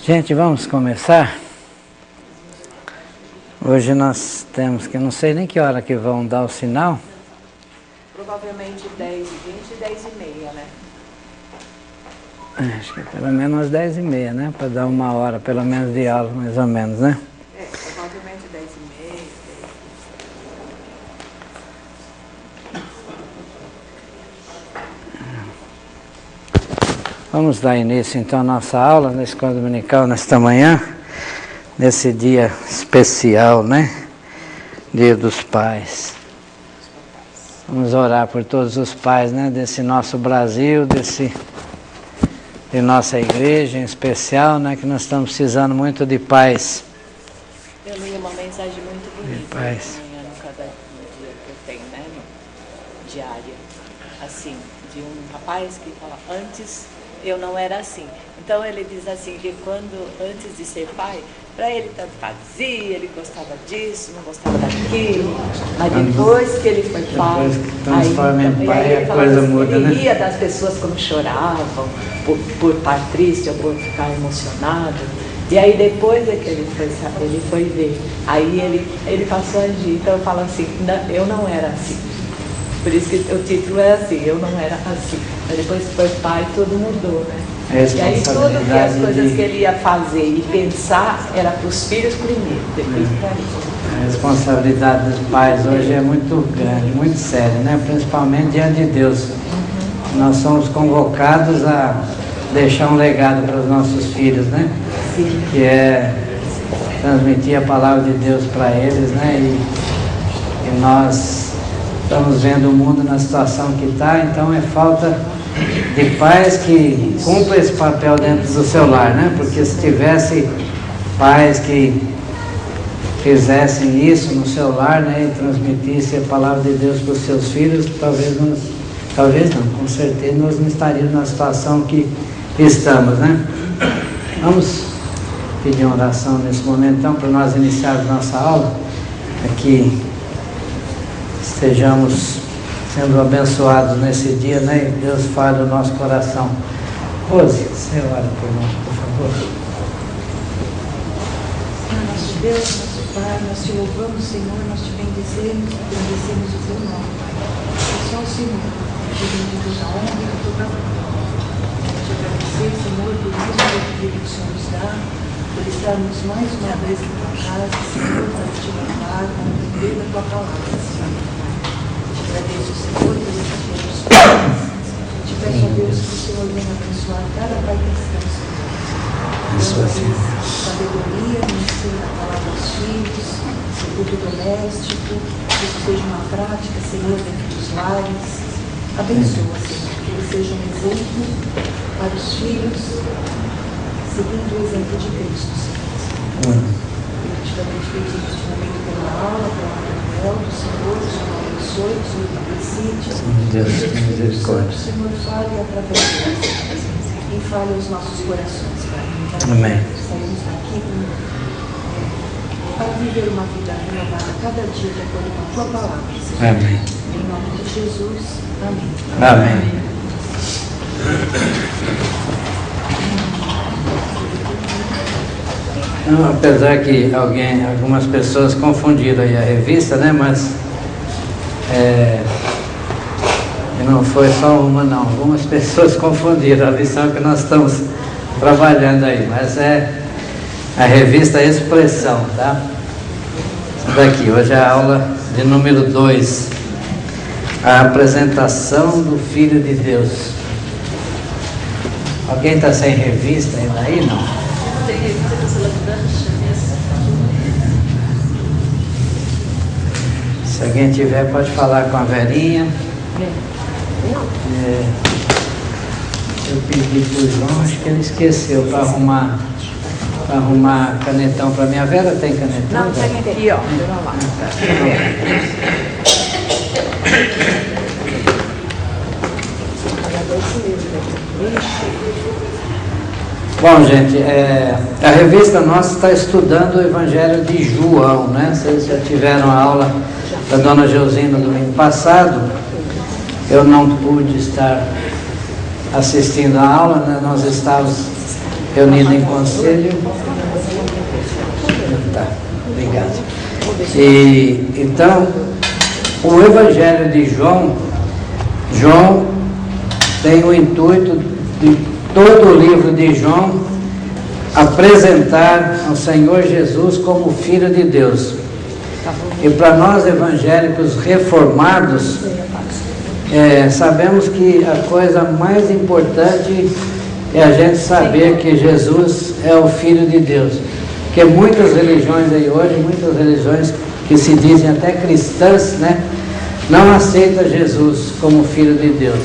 Gente, vamos começar? Hoje nós temos que, não sei nem que hora que vão dar o sinal. Provavelmente 10h20 e 10h30, né? Acho que pelo menos às 10h30, né? Para dar uma hora, pelo menos, de aula, mais ou menos, né? Provavelmente 10h30. Vamos dar início então à nossa aula na Escola Dominical nesta manhã, nesse dia especial, né? Dia dos Pais. Vamos orar por todos os pais, né? Desse nosso Brasil, de nossa igreja em especial, né? Que nós estamos precisando muito de pais. Eu li uma mensagem muito bonita paz. amanhã, no cada dia que eu tenho, né? No diário. Assim, de um rapaz que fala, antes eu não era assim. Então ele diz assim, que antes de ser pai, para ele tanto fazia, ele gostava disso, não gostava daquilo, mas depois que ele foi pai, transforma em pai, aí a coisa muda, ele né? ria das pessoas como choravam, por estar triste ou por ficar emocionado. E aí depois é que ele foi ver, aí ele passou a agir. Então eu falo assim, eu não era assim. Por isso que o título é assim, eu não era assim. Mas depois que foi pai, tudo mudou, né? E aí tudo que as coisas que ele ia fazer e pensar era para os filhos primeiro, depois para ele. A responsabilidade dos pais hoje é muito grande, muito séria, né? Principalmente diante de Deus. Nós somos convocados a deixar um legado para os nossos filhos, né? Sim. Que é transmitir a palavra de Deus para eles, né? E nós estamos vendo o mundo na situação que está, então é falta de pais que cumprem esse papel dentro do seu lar, né? Porque se tivesse pais que fizessem isso no seu lar, né? E transmitissem a palavra de Deus para os seus filhos, talvez não, com certeza nós não estaríamos na situação que estamos, né? Vamos pedir uma oração nesse momento, então, para nós iniciarmos nossa aula, aqui estejamos sendo abençoados nesse dia, né? E Deus fale no nosso coração. Rose, você ora por nós, por favor. Senhor nosso Deus, nosso Pai, nós te louvamos, Senhor, nós te bendizemos e bendecemos o teu nome, Pai. É só o Senhor que vem de toda a honra e toda a glória. Te agradecer, Senhor, por mais uma vida que o Senhor nos dá, por estarmos mais uma vez na tua casa, Senhor, para te louvar, para aprender da tua palavra, Senhor. Agradeço, Senhor, por esse dia dos pais. Te peço a Deus que o Senhor venha abençoar cada pai cristão, Senhor. Sabedoria, no ensino da palavra aos filhos, no culto doméstico, que isso seja uma prática, Senhor, dentro dos lares. Abençoa, Senhor, que eles sejam um exemplo para os filhos, seguindo o exemplo de Cristo, Senhor. Eu te também te pedi neste momento pela aula, pela Manuel, do Senhor, o Senhor abençoe, o Senhor capacite. Deus tem misericórdia. O Senhor fale através de nós e fale aos nossos corações, Pai. Amém. Saímos daqui para viver uma vida renovada cada dia de acordo com a tua palavra, Senhor. Amém. Em nome de Jesus. Amém. Amém. Não, apesar que algumas pessoas confundiram aí a revista, né? Mas não foi só uma não, algumas pessoas confundiram a lição que nós estamos trabalhando aí, mas é a revista Expressão, tá? Essa daqui, hoje é a aula de número 2, a apresentação do Filho de Deus. Alguém está sem revista ainda aí, não? Se alguém tiver, pode falar com a Verinha. Eu pedi para o João, acho que ele esqueceu para arrumar canetão para mim. A Vera tem canetão? Não, tem aqui, ó. Lá. Bom, gente, a revista nossa está estudando o Evangelho de João, né? Vocês já tiveram a aula da Dona Geusina no domingo passado. Eu não pude estar assistindo a aula, né? Nós estávamos reunido em conselho. Tá, obrigado. E, então, o Evangelho de João tem o intuito de todo o livro de João apresentar ao Senhor Jesus como Filho de Deus. E para nós evangélicos reformados, sabemos que a coisa mais importante é a gente saber que Jesus é o Filho de Deus. Porque muitas religiões aí hoje, muitas religiões que se dizem até cristãs, né, não aceitam Jesus como Filho de Deus.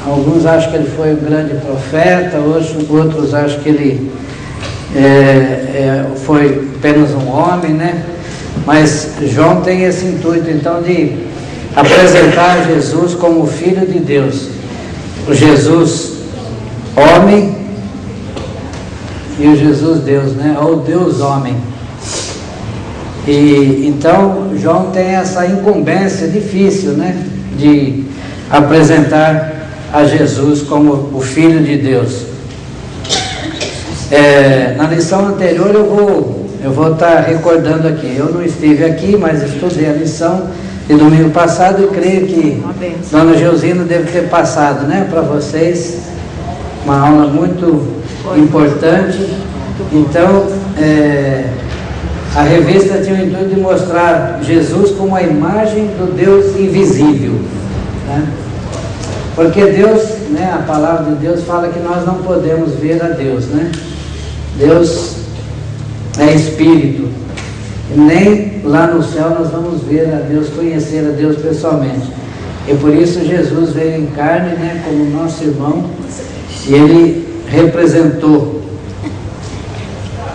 Alguns acham que ele foi um grande profeta, outros acham que ele foi apenas um homem, né? Mas João tem esse intuito, então, de apresentar Jesus como Filho de Deus. O Jesus homem e o Jesus Deus, né? Ou Deus homem. E então João tem essa incumbência difícil, né? De apresentar a Jesus como o Filho de Deus. Na lição anterior eu vou estar recordando aqui. Eu não estive aqui, mas estudei a lição de domingo passado e creio que Dona Geusina deve ter passado, né, para vocês uma aula muito importante. Então, a revista tinha o intuito de mostrar Jesus como a imagem do Deus invisível, né? Porque Deus, né, a palavra de Deus fala que nós não podemos ver a Deus, né? Deus é Espírito, e nem lá no céu nós vamos ver a Deus, conhecer a Deus pessoalmente. E por isso Jesus veio em carne, né, como nosso irmão, e ele representou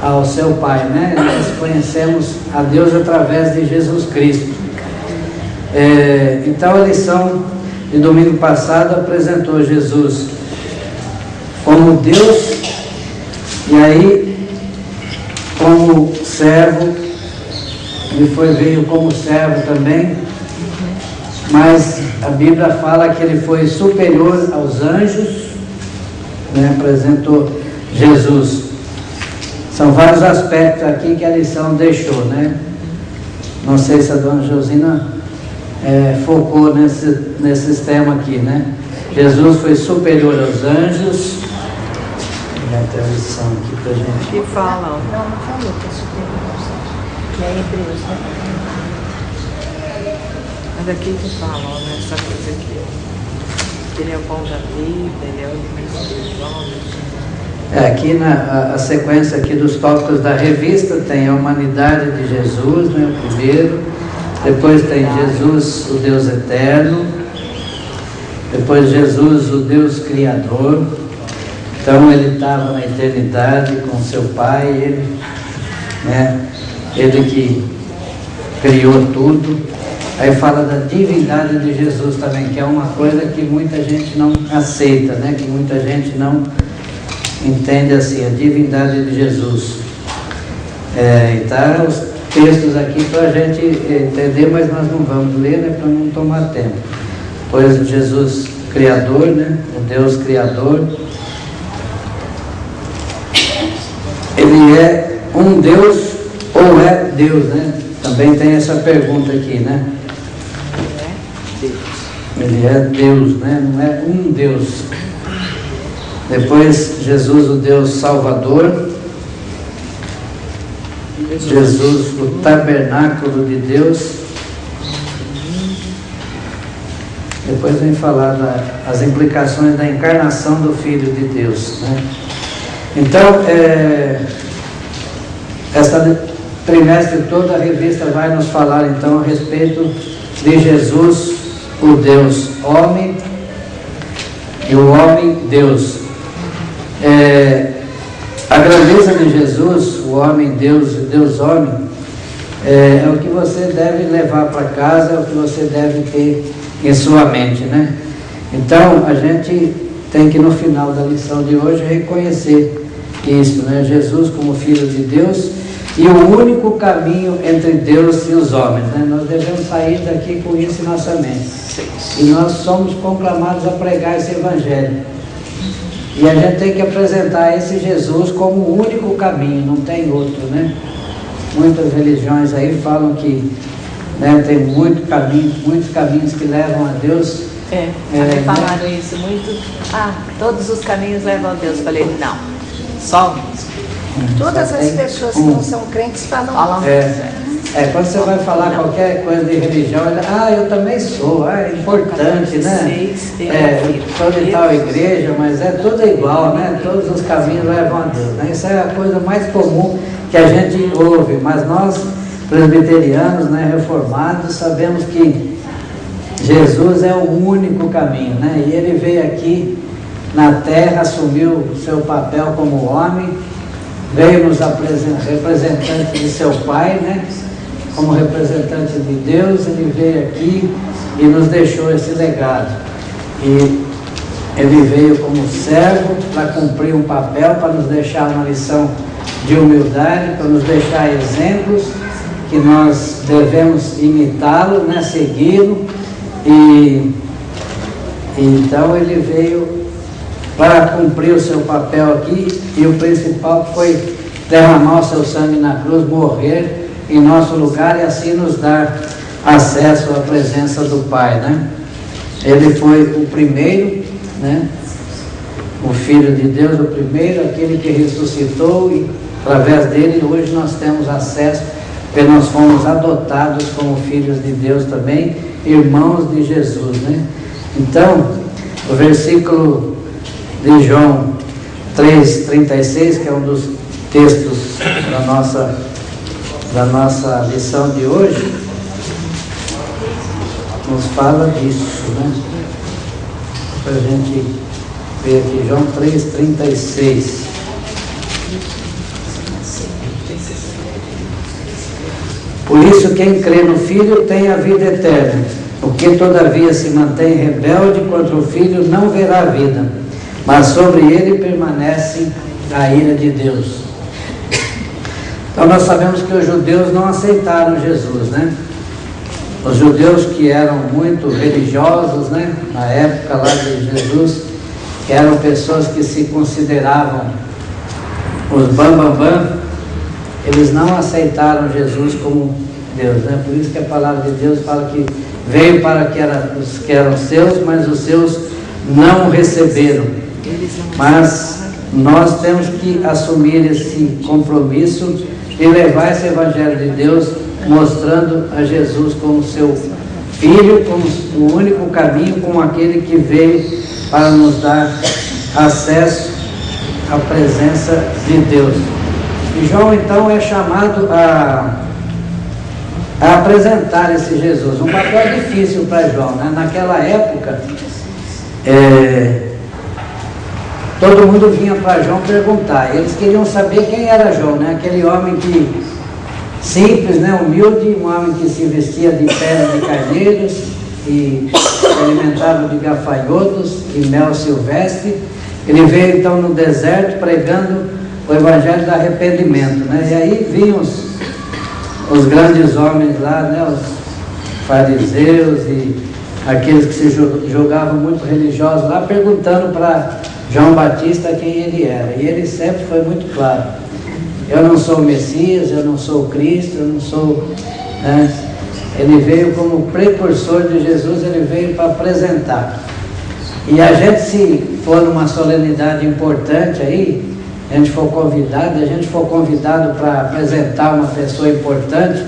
ao seu Pai, né? Nós conhecemos a Deus através de Jesus Cristo. Então a lição de domingo passado apresentou Jesus como Deus, e aí como servo, ele veio como servo também, mas a Bíblia fala que ele foi superior aos anjos, né? Apresentou Jesus. São vários aspectos aqui que a lição deixou, né? Não sei se a Dona Geusina focou nesses temas aqui, né? Jesus foi superior aos anjos. Já tem a lição aqui pra gente. Que fala? Não falou que é superior aos anjos. Que é Hebreus, né? Mas aqui que fala, nessa coisa aqui. Ele é o pão da vida, ele é o alimento dos homens. Aqui a sequência aqui dos tópicos da revista tem a humanidade de Jesus, né, o primeiro. Depois tem Jesus, o Deus eterno. Depois Jesus, o Deus criador. Então ele estava na eternidade com seu Pai, ele que criou tudo. Aí fala da divindade de Jesus também, que é uma coisa que muita gente não aceita, né? Que muita gente não entende assim, a divindade de Jesus. Então, os textos aqui para a gente entender, mas nós não vamos ler, né, para não tomar tempo. Pois Jesus Criador, né, o Deus Criador, ele é um Deus ou é Deus, né? Também tem essa pergunta aqui, né? Ele é Deus, né? Não é um Deus. Depois, Jesus, o Deus Salvador. Jesus, o tabernáculo de Deus. Depois vem falar das implicações da encarnação do Filho de Deus, né? Então, essa trimestre toda a revista vai nos falar então a respeito de Jesus, o Deus homem e o homem Deus. A grandeza de Jesus, o homem Deus e Deus homem, é o que você deve levar para casa, é o que você deve ter em sua mente, né? Então a gente tem que no final da lição de hoje reconhecer isso, né? Jesus como Filho de Deus e o único caminho entre Deus e os homens, né? Nós devemos sair daqui com isso em nossa mente. E nós somos conclamados a pregar esse Evangelho. E a gente tem que apresentar esse Jesus como o único caminho, não tem outro, né? Muitas religiões aí falam que, né, tem muitos caminhos que levam a Deus. Me falaram isso muito. Todos os caminhos levam a Deus. Falei, não, só um. Todas as pessoas que não são crentes falam. Quando você vai falar qualquer coisa de religião, eu também sou, é importante, né? Sou de tal igreja, mas é tudo igual, né? Todos os caminhos levam a Deus, né? Isso é a coisa mais comum que a gente ouve, mas nós, presbiterianos, né, reformados, sabemos que Jesus é o único caminho, né? E ele veio aqui na terra, assumiu o seu papel como homem, veio nos representante de seu Pai, né? Como representante de Deus, ele veio aqui e nos deixou esse legado. E ele veio como servo para cumprir um papel, para nos deixar uma lição de humildade, para nos deixar exemplos que nós devemos imitá-lo, né? Segui-lo. E então ele veio para cumprir o seu papel aqui, e o principal foi derramar o seu sangue na cruz, morrer em nosso lugar e assim nos dar acesso à presença do Pai, né? Ele foi o primeiro, né? O Filho de Deus, o primeiro, aquele que ressuscitou, e através dele hoje nós temos acesso, porque nós fomos adotados como filhos de Deus também, irmãos de Jesus, né? Então, o versículo de João 3,36, que é um dos textos da nossa lição de hoje, nos fala disso, né? Para a gente ver aqui, João 3,36. Por isso, quem crê no Filho tem a vida eterna. O que todavia se mantém rebelde contra o Filho não verá a vida, mas sobre ele permanece a ira de Deus. Então nós sabemos que os judeus não aceitaram Jesus, né? Os judeus que eram muito religiosos, né? Na época lá de Jesus, que eram pessoas que se consideravam os bambambam, eles não aceitaram Jesus como Deus, né? Por isso que a palavra de Deus fala que veio para os que eram seus, mas os seus não o receberam. Mas nós temos que assumir esse compromisso e levar esse Evangelho de Deus, mostrando a Jesus como seu Filho, como o único caminho, como aquele que veio para nos dar acesso à presença de Deus. E João então é chamado a apresentar esse Jesus, um papel difícil para João, né? Naquela época, todo mundo vinha para João perguntar, eles queriam saber quem era João, né? Aquele homem simples, né? Humilde, um homem que se vestia de pele de carneiros e se alimentava de gafanhotos e mel silvestre. Ele veio então no deserto pregando o evangelho do arrependimento, né? E aí vinham os grandes homens lá, né? Os fariseus e aqueles que se julgavam muito religiosos lá, perguntando para João Batista quem ele era. E ele sempre foi muito claro: eu não sou o Messias, eu não sou o Cristo, eu não sou... Né? Ele veio como precursor de Jesus, ele veio para apresentar. E a gente, se for numa solenidade importante aí, a gente for convidado para apresentar uma pessoa importante,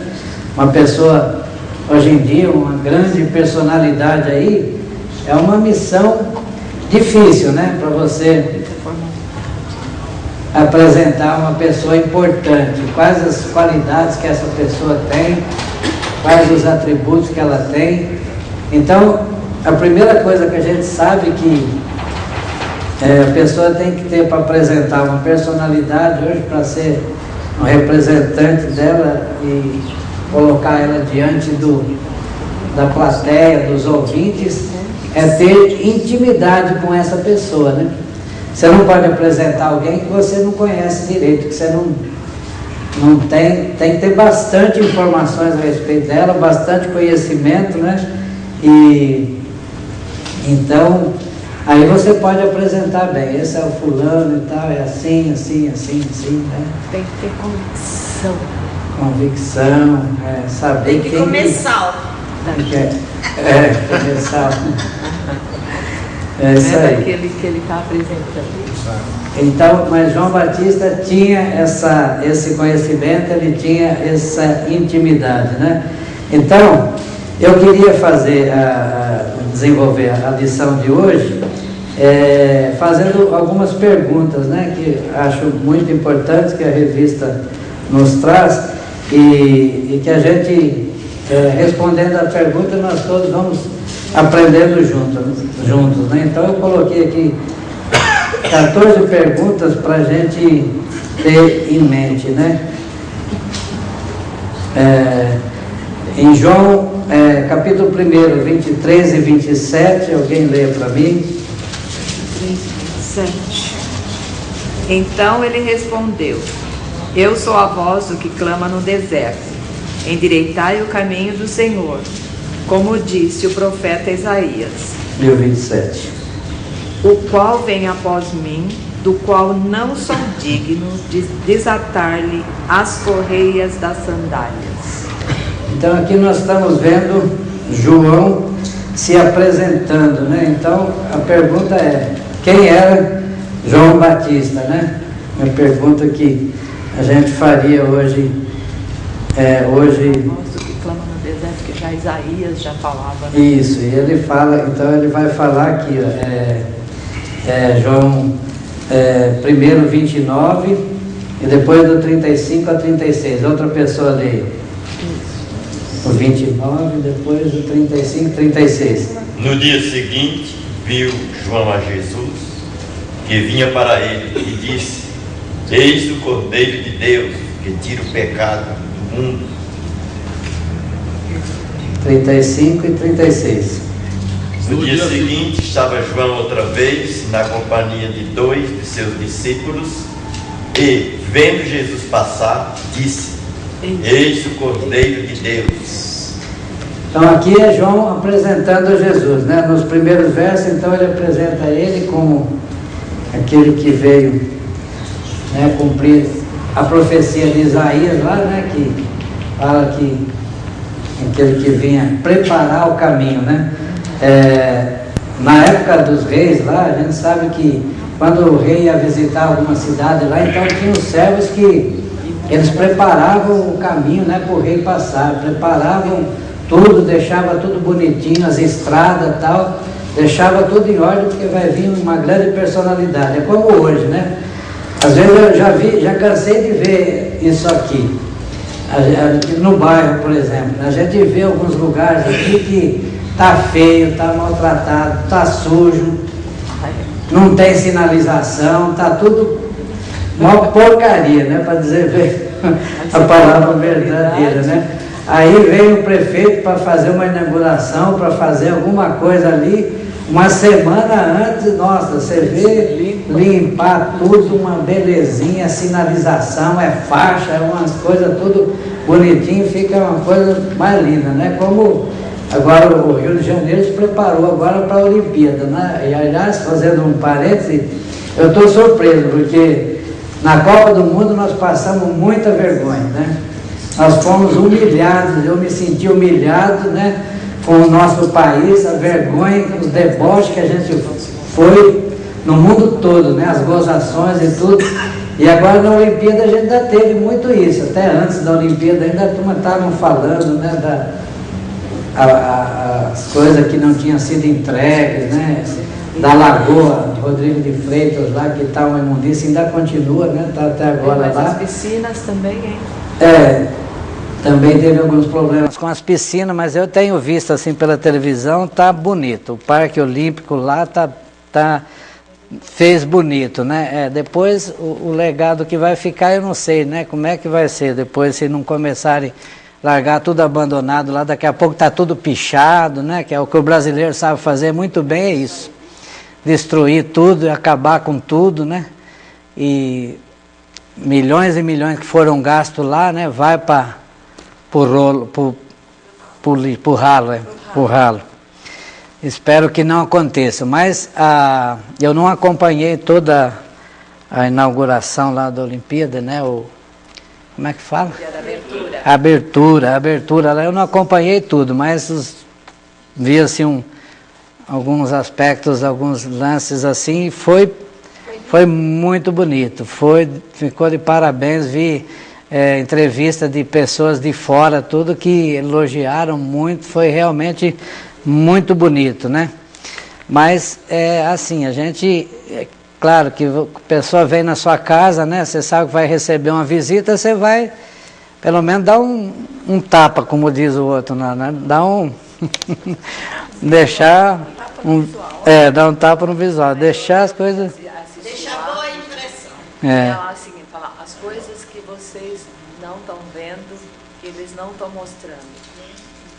uma pessoa, hoje em dia, uma grande personalidade aí, é uma missão difícil, né? Para você apresentar uma pessoa importante, quais as qualidades que essa pessoa tem, quais os atributos que ela tem. Então, a primeira coisa que a gente sabe que a pessoa tem que ter para apresentar uma personalidade hoje, para ser um representante dela e colocar ela diante da plateia, dos ouvintes, é ter intimidade com essa pessoa, né? Você não pode apresentar alguém que você não conhece direito, que você não tem que ter bastante informações a respeito dela, bastante conhecimento, né? E então Aí você pode apresentar bem, esse é o fulano e tal, é assim, assim, assim, assim, né? Tem que ter convicção. Convicção, saber Tem que quem começar. começar. É isso Né, aí. daquele que ele está apresentando. Então, mas João Batista tinha esse conhecimento, ele tinha essa intimidade, né? Então, eu queria desenvolver a lição de hoje, fazendo algumas perguntas, né? Que acho muito importantes, que a revista nos traz, e que a gente, respondendo a pergunta, nós todos vamos aprendendo juntos, né? Então, eu coloquei aqui 14 perguntas para a gente ter em mente, né? Em João, capítulo 1, 23 e 27, alguém lê para mim? 27. Então ele respondeu: Eu sou a voz do que clama no deserto, endireitai o caminho do Senhor, como disse o profeta Isaías. E o 27. O qual vem após mim, do qual não sou digno de desatar-lhe as correias das sandálias. Então aqui nós estamos vendo João se apresentando, né? Então a pergunta é, quem era João Batista, né? Uma pergunta que a gente faria hoje. Hoje... O que clama no deserto, que já Isaías já falava. Né? Isso, e ele fala, então ele vai falar aqui, João 1, 29 e depois do 35 a 36. Outra pessoa leia. O 29, depois do 35 a 36. No dia seguinte, viu João a Jesus, que vinha para ele, e disse: Eis o Cordeiro de Deus, que tira o pecado do mundo. 35 e 36. No dia seguinte, estava João outra vez na companhia de 2 de seus discípulos, e, vendo Jesus passar, disse: Eis o Cordeiro de Deus. Então aqui é João apresentando Jesus, né? Nos primeiros versos, então ele apresenta ele como aquele que veio, né, cumprir a profecia de Isaías lá, né? Que fala que aquele que vinha preparar o caminho, né? Na época dos reis lá, a gente sabe que quando o rei ia visitar alguma cidade lá, então tinha os servos que eles preparavam o caminho, né, para o rei passar, preparavam tudo, deixava tudo bonitinho, as estradas e tal, deixava tudo em ordem, porque vai vir uma grande personalidade. É como hoje, né? Às vezes eu já cansei de ver isso aqui. No bairro, por exemplo, a gente vê alguns lugares aqui que tá feio, tá maltratado, tá sujo, não tem sinalização, tá tudo uma porcaria, né? Para dizer a palavra verdadeira, né? Aí vem o prefeito para fazer uma inauguração, para fazer alguma coisa ali, uma semana antes, nossa, você vê limpar tudo, uma belezinha, sinalização, faixa, umas coisas tudo bonitinho, fica uma coisa mais linda, né? Como agora o Rio de Janeiro se preparou agora para a Olimpíada, né? E aliás, fazendo um parêntese, eu estou surpreso, porque na Copa do Mundo nós passamos muita vergonha, né? Nós fomos humilhados, eu me senti humilhado, né? Com o nosso país, a vergonha, os deboches que a gente foi no mundo todo, né? As gozações e tudo. E agora na Olimpíada a gente ainda teve muito isso, até antes da Olimpíada ainda a turma estavam falando, né? As coisas que não tinham sido entregues, né? Da Lagoa, Rodrigo de Freitas lá, que está uma imundícia, ainda continua, né? Está até agora mas lá. as piscinas também, hein? Também teve alguns problemas com as piscinas, mas eu tenho visto assim pela televisão, tá bonito. O Parque Olímpico lá fez bonito, né? Depois o legado que vai ficar eu não sei, né? Como é que vai ser depois se não começarem a largar tudo abandonado lá, daqui a pouco tá tudo pichado, né? Que é o que o brasileiro sabe fazer muito bem, é isso. Destruir tudo, acabar com tudo, né? E milhões e milhões que foram gastos lá, né? Vai pro ralo. espero que não aconteça, mas eu não acompanhei toda a inauguração lá da Olimpíada, né? Como é que fala? A abertura lá, eu não acompanhei tudo, mas vi assim alguns aspectos, alguns lances assim, e foi muito bonito, ficou de parabéns, vi entrevista de pessoas de fora, tudo que elogiaram muito, foi realmente muito bonito, né? Mas assim, a gente, claro que a pessoa vem na sua casa, né? Você sabe que vai receber uma visita, você vai pelo menos dar um tapa, como diz o outro, né? Dar deixar dar um tapa no visual, deixar as coisas. Deixar boa impressão. Ela assim, fala, as coisas que vocês não estão vendo, que eles não estão mostrando.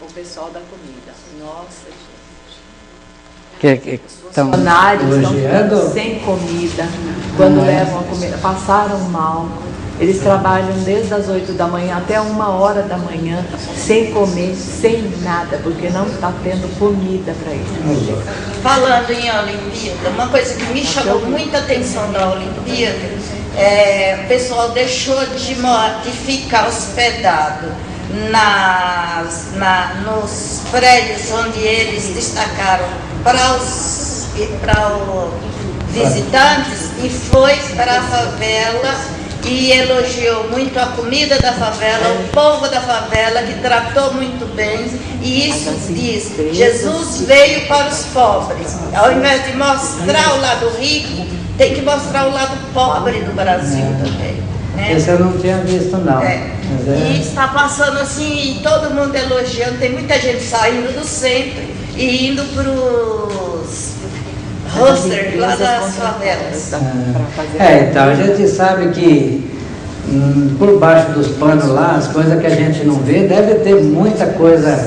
O pessoal da comida. Nossa, gente. Os funcionários estão ficando sem comida, quando levam a comida, passaram mal. Eles trabalham desde as 8 da manhã até 1h da manhã, sem comer, sem nada, porque não está tendo comida para eles. Falando em Olimpíada, uma coisa que me chamou muita atenção da Olimpíada, o pessoal deixou de ficar hospedado nos prédios onde eles destacaram para os visitantes e foi para a favela e elogiou muito a comida da favela, o povo da favela, que tratou muito bem. E isso diz, Jesus veio para os pobres. Ao invés de mostrar o lado rico, tem que mostrar o lado pobre do Brasil também. Né? Esse eu não tinha visto, não. E está passando assim, todo mundo elogiando, tem muita gente saindo do centro e indo para os hosters lá das favelas. Então a gente sabe que por baixo dos panos lá, as coisas que a gente não vê, deve ter muita coisa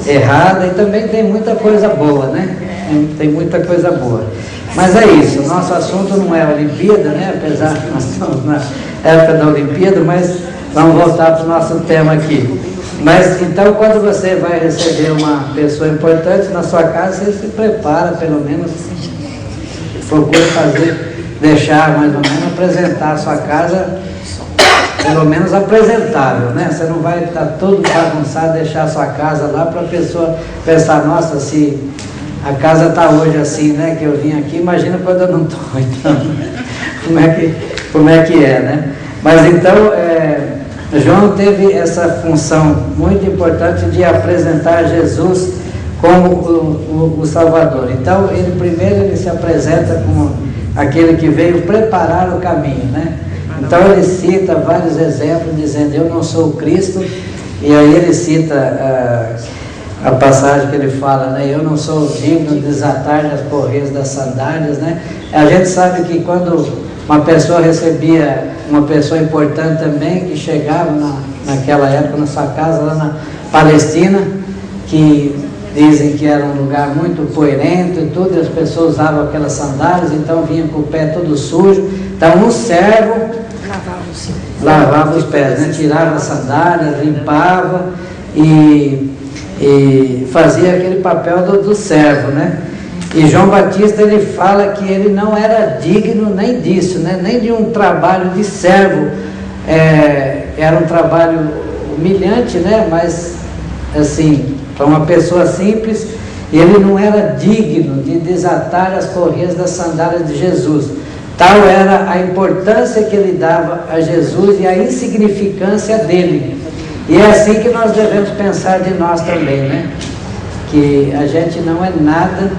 errada e também tem muita coisa boa, né? Tem muita coisa boa. Mas é isso, o nosso assunto não é a Olimpíada, né? Apesar que nós estamos na época da Olimpíada, mas vamos voltar para o nosso tema aqui. Mas então, quando você vai receber uma pessoa importante na sua casa, você se prepara, pelo menos, procura deixar mais ou menos, apresentar a sua casa, pelo menos apresentável, né? Você não vai estar todo bagunçado, deixar a sua casa lá para a pessoa pensar, nossa, se a casa está hoje assim, né? Que eu vim aqui, imagina quando eu não estou, então, como é que é, né? Mas então, João teve essa função muito importante de apresentar Jesus como o Salvador. Então, ele se apresenta como aquele que veio preparar o caminho, né? Então, ele cita vários exemplos, dizendo, eu não sou o Cristo, e aí ele cita a passagem que ele fala, né? Eu não sou digno de desatar as correias das sandálias, né? A gente sabe que quando uma pessoa recebia, uma pessoa importante também, que chegava naquela época na sua casa, lá na Palestina, que dizem que era um lugar muito poeirento e tudo, e as pessoas usavam aquelas sandálias, então vinham com o pé todo sujo. Então um servo lavava os pés, né? Tirava as sandálias, limpava e fazia aquele papel do servo, né? E João Batista, ele fala que ele não era digno nem disso, né? Nem de um trabalho de servo, era um trabalho humilhante, né? Mas assim, para uma pessoa simples, ele não era digno de desatar as correias das sandálias de Jesus. Tal era a importância que ele dava a Jesus e a insignificância dele. E é assim que nós devemos pensar de nós também, né? Que a gente não é nada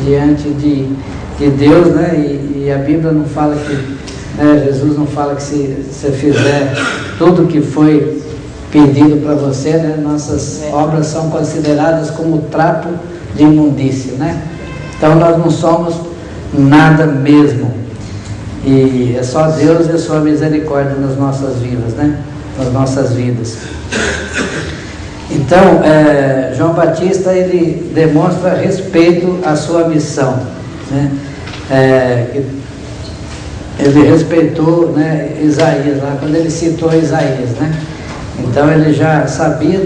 diante de Deus, né? E a Bíblia não fala que, né? Jesus não fala que se você fizer tudo que foi pedido para você, né? Nossas obras são consideradas como trapo de imundícia, né? Então nós não somos nada mesmo. E é só Deus e a sua misericórdia nas nossas vidas, né? Nas nossas vidas. Então, João Batista, ele demonstra respeito à sua missão, né? Ele respeitou, né, Isaías, lá quando ele citou Isaías, né? Então ele já sabia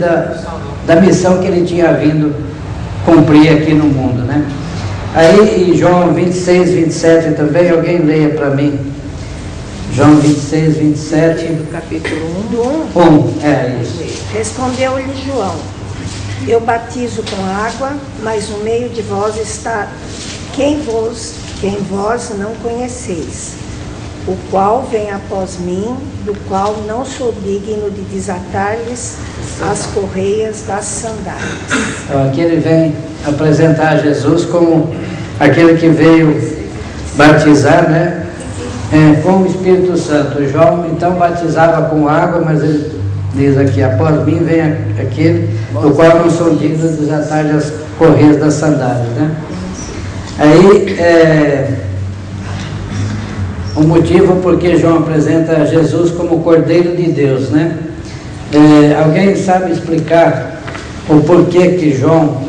da missão que ele tinha vindo cumprir aqui no mundo, né? Aí em João 26, 27 também, alguém leia para mim. João 26, 27. Do capítulo 1. 1. É isso. Respondeu-lhe João: eu batizo com água, mas no meio de vós está quem vós não conheceis, o qual vem após mim, do qual não sou digno de desatar-lhes as correias das sandálias. Então aqui ele vem apresentar Jesus como aquele que veio batizar, né? Com o Espírito Santo. João então batizava com água, mas ele diz aqui: após mim vem aquele do qual não sou digno de desatar as correias das sandálias, né? Aí o motivo porque João apresenta Jesus como Cordeiro de Deus, né? Alguém sabe explicar o porquê que João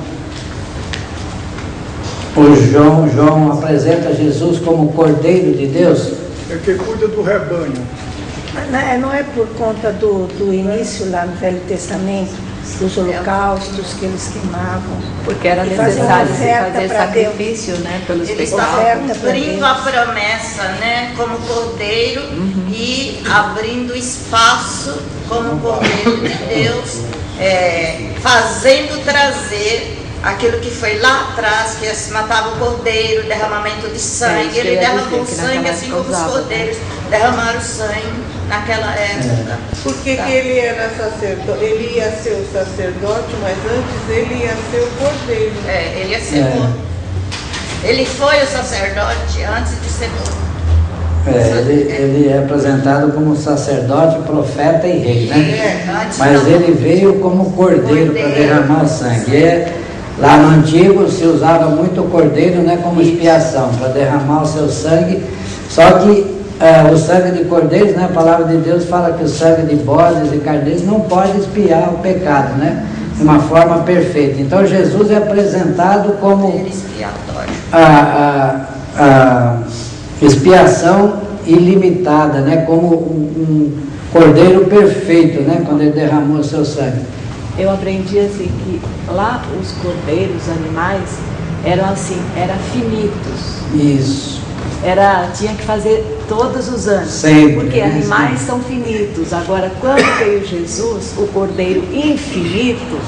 apresenta Jesus como Cordeiro de Deus? É que cuida do rebanho. Não é por conta do início lá no Velho Testamento, dos holocaustos que eles queimavam. Porque era E fazer necessário uma se oferta fazer pra sacrifício, né? Pelos Eles pecados. estavam Oferta pra cumprindo Deus. a promessa, né, como cordeiro e abrindo espaço como cordeiro de Deus, fazendo trazer aquilo que foi lá atrás, que se matava o cordeiro, derramamento de sangue. isso que eu Ele ia derramou dizer, que sangue naquela assim época como os usava, cordeiros derramaram sangue naquela época. Por que que ele era sacerdote? Ele ia ser o sacerdote, mas antes ele ia ser o cordeiro. Ele ia ser Ele foi o sacerdote antes de ser Ele é apresentado como sacerdote, profeta e rei, né? antes Mas não. ele veio como cordeiro para derramar o sangue. Lá no antigo se usava muito o cordeiro, né, como expiação, para derramar o seu sangue. Só que o sangue de cordeiros, né, a palavra de Deus fala que o sangue de bodes e carneiros não pode expiar o pecado, né, de uma forma perfeita. Então Jesus é apresentado como Expiatório. a expiação ilimitada, né, como um cordeiro perfeito, né, quando ele derramou o seu sangue. Eu aprendi assim que lá os cordeiros, os animais, eram finitos. Isso. Tinha que fazer todos os anos. Sempre, porque né? animais são finitos. Agora, quando veio Jesus, o cordeiro infinito,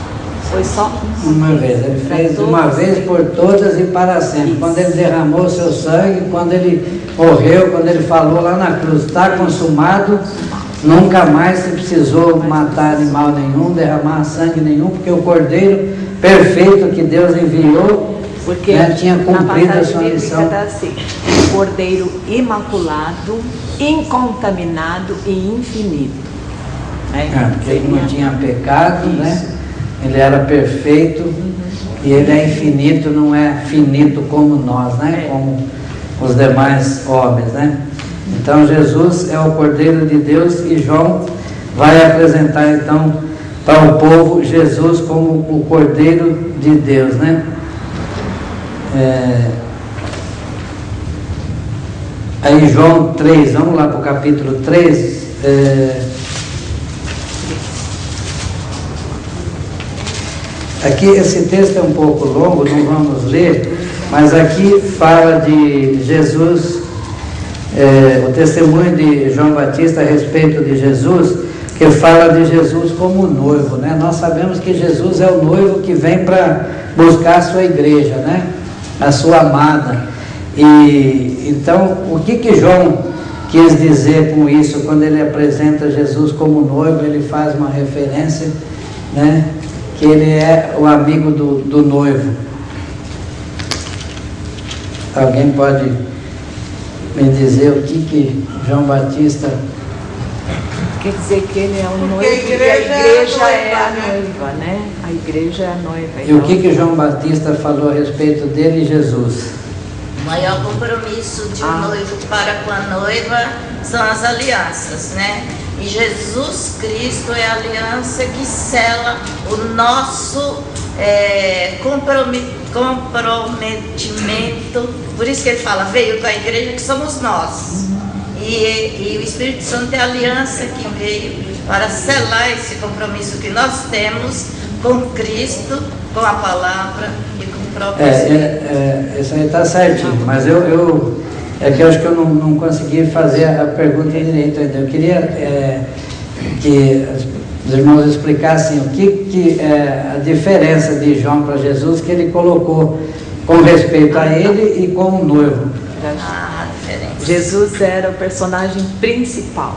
foi só Uma vez, ele Pra fez de todos, uma vez sim. por todas e para sempre. Isso. Quando ele derramou o seu sangue, quando ele morreu, quando ele falou lá na cruz, está consumado, nunca mais se precisou matar animal nenhum, derramar sangue nenhum, porque o cordeiro perfeito que Deus enviou, porque né, tinha na cumprido a passagem sua bíblica missão. está assim: cordeiro imaculado, incontaminado e infinito. Né? Porque ele não tinha pecado, né? Ele era perfeito e ele é infinito, não é finito como nós, né? Como os demais homens, né? Então Jesus é o Cordeiro de Deus e João vai apresentar então para o povo Jesus como o Cordeiro de Deus, né? Aí João 3, vamos lá para o capítulo 3. Aqui esse texto é um pouco longo, não vamos ler, mas aqui fala de Jesus, o testemunho de João Batista a respeito de Jesus, que fala de Jesus como noivo, né? Nós sabemos que Jesus é o noivo que vem para buscar a sua igreja, né? A sua amada. E então, o que João quis dizer com isso? Quando ele apresenta Jesus como noivo, ele faz uma referência, né? Que ele é o amigo do noivo. Alguém pode me dizer o que João Batista... Quer dizer que ele é o noivo a igreja e a igreja é a é a noiva, né? A igreja é a noiva. E o que João Batista falou a respeito dele e Jesus? O maior compromisso de um noivo para com a noiva são as alianças, né? E Jesus Cristo é a aliança que sela o nosso comprometimento. Por isso que ele fala, veio com a igreja que somos nós. E o Espírito Santo é a aliança que veio para selar esse compromisso que nós temos com Cristo, com a palavra e próprio Espírito. Isso aí está certinho, mas é que eu acho que eu não consegui fazer a pergunta direito ainda. Eu queria que os irmãos explicassem o que é a diferença de João para Jesus que ele colocou com respeito a ele e como noivo. Diferença. Jesus era o personagem principal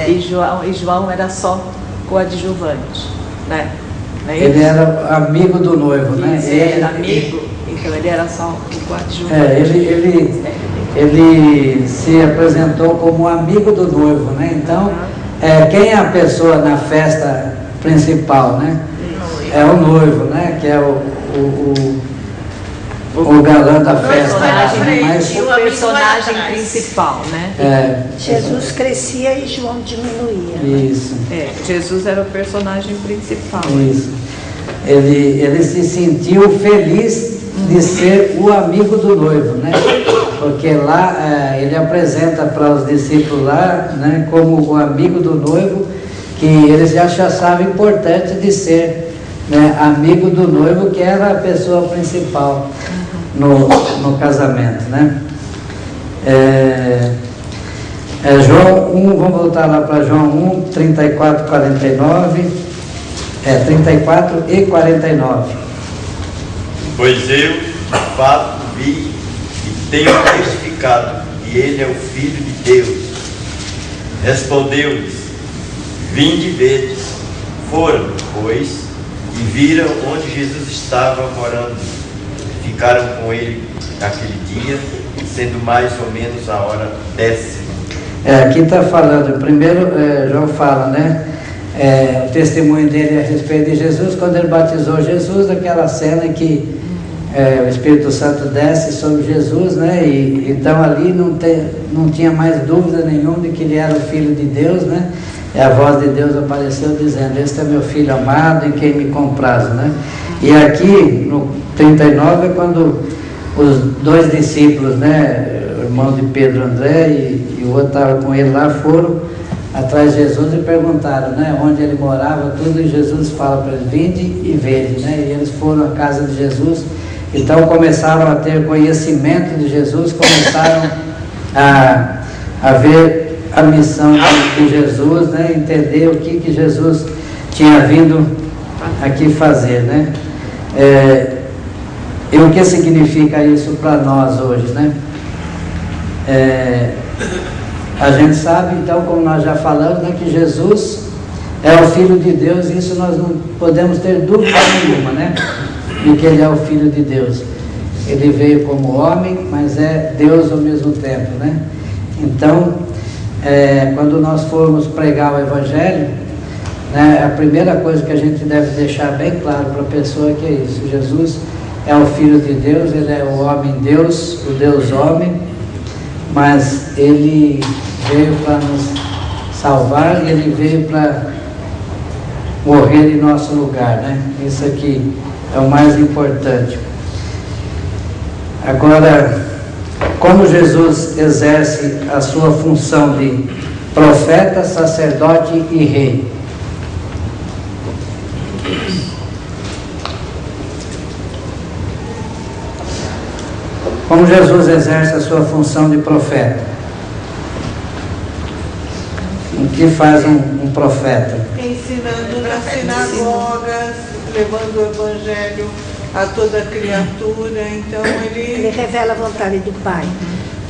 e João era só coadjuvante, né? Ele era amigo do noivo, né? Ele era amigo, então ele era só o coadjuvante. Ele se apresentou como amigo do noivo, né? Então, quem é a pessoa na festa principal, né? É o noivo, né? Que é o galã da festa. O personagem principal, né? Jesus crescia e João diminuía. Isso. Jesus era o personagem principal. Isso. Ele se sentiu feliz de ser o amigo do noivo, né? Porque lá ele apresenta para os discípulos lá, né, como o amigo do noivo, que eles já achavam importante de ser, né, amigo do noivo, que era a pessoa principal no casamento, né? João 1, vamos voltar lá para João 1, 34, 49, 34 e 49. Pois eu, de fato, vi e tenho testificado que ele é o Filho de Deus. Respondeu-lhes: vinde e vedes. Foram, pois, e viram onde Jesus estava morando. Ficaram com ele naquele dia, sendo mais ou menos a hora 10ª. Aqui está falando, primeiro João fala, né? O testemunho dele a respeito de Jesus, quando ele batizou Jesus, aquela cena que o Espírito Santo desce sobre Jesus, né? E então ali não tinha mais dúvida nenhuma de que ele era o Filho de Deus, né? E a voz de Deus apareceu dizendo: este é meu Filho amado em quem me comprazo, né? E aqui no 39 é quando os dois discípulos, né? O irmão de Pedro, André, e o outro estava com ele lá, foram atrás de Jesus e perguntaram, né, onde ele morava, tudo, e Jesus fala para eles: vinde e vede, né? E eles foram à casa de Jesus, então começaram a ter conhecimento de Jesus, começaram a ver a missão de Jesus, né? Entender o que Jesus tinha vindo aqui fazer, né? E o que significa isso para nós hoje, né? A gente sabe, então, como nós já falamos, né, que Jesus é o Filho de Deus, e isso nós não podemos ter dúvida nenhuma, né? De que ele é o Filho de Deus. Ele veio como homem, mas é Deus ao mesmo tempo, né? Então, quando nós formos pregar o Evangelho, né, a primeira coisa que a gente deve deixar bem claro para a pessoa é que é isso: Jesus é o Filho de Deus, ele é o homem Deus, o Deus homem, mas ele veio para nos salvar e ele veio para morrer em nosso lugar, né? Isso aqui é o mais importante. Agora, como Jesus exerce a sua função de profeta, sacerdote e rei? Como Jesus exerce a sua função de profeta? O que faz um profeta? Ensinando nas sinagogas, levando o Evangelho a toda criatura. Então Ele revela a vontade do Pai.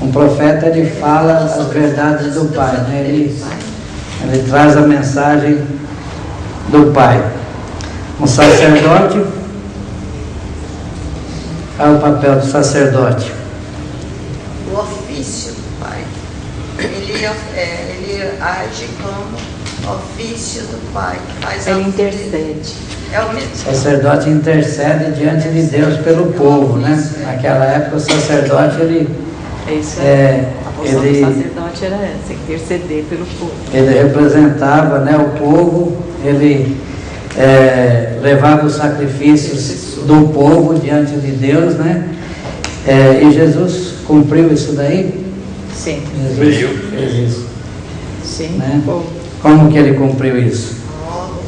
Um profeta, ele fala as verdades do Pai, né? Ele traz a mensagem do Pai. Um sacerdote, qual é o papel do sacerdote? O ofício do Pai. Ele age como ofício do Pai, que faz Ele algo intercede. dele. É o mesmo. O sacerdote intercede diante de Deus pelo povo, né? Naquela época o sacerdote, ele É isso aí. A função ele- do sacerdote era essa, interceder pelo povo. ele representava, né, o povo, ele levava os sacrifícios do povo diante de Deus, né? E Jesus cumpriu isso daí? Sim. Jesus fez isso, Sim. né? Bom, Como que ele cumpriu isso?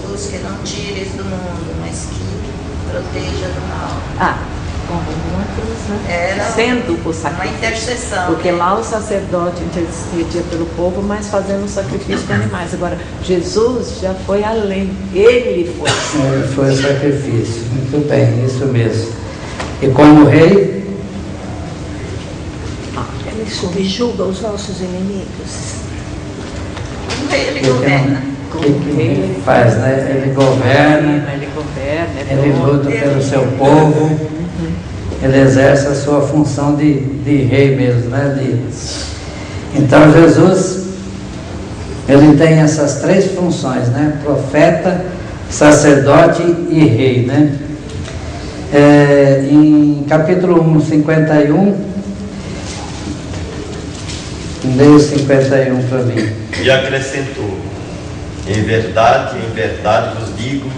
Luz que não tires do mundo, mas que proteja do mal. como uma cruz, né? Era sendo o uma sacrifício. intercessão. Porque lá o sacerdote intercedia pelo povo, mas fazendo o sacrifício com animais. Agora, Jesus já foi além. Ele foi. Ele foi o sacrifício. Muito bem, isso mesmo. E como rei, Ele subjuga os nossos inimigos. O rei ele governa. o que ele faz, né? Ele governa, ele luta pelo seu povo, ele exerce a sua função de rei mesmo, né? Então Jesus, ele tem essas três funções, né? Profeta, sacerdote e rei, né? Em capítulo 1, 51, leia o 51 para mim. E acrescentou: em verdade vos digo,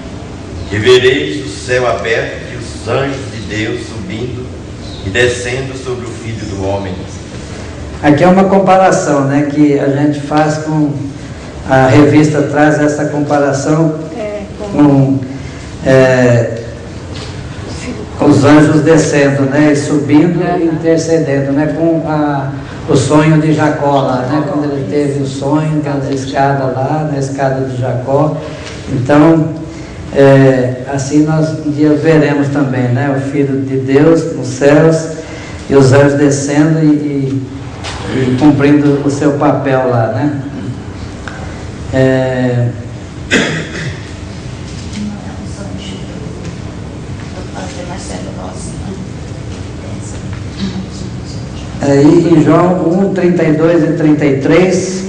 que vereis o céu aberto e os anjos de Deus subindo e descendo sobre o Filho do Homem. Aqui é uma comparação, né, que a gente faz com a revista, traz essa comparação com os anjos descendo, né, e subindo e intercedendo, né, com o sonho de Jacó lá, né, quando ele teve o sonho da escada lá, na escada de Jacó. Então, assim nós um dia veremos também, né, o Filho de Deus nos céus e os anjos descendo e cumprindo o seu papel lá, né. Aí em João 1, 32 e 33.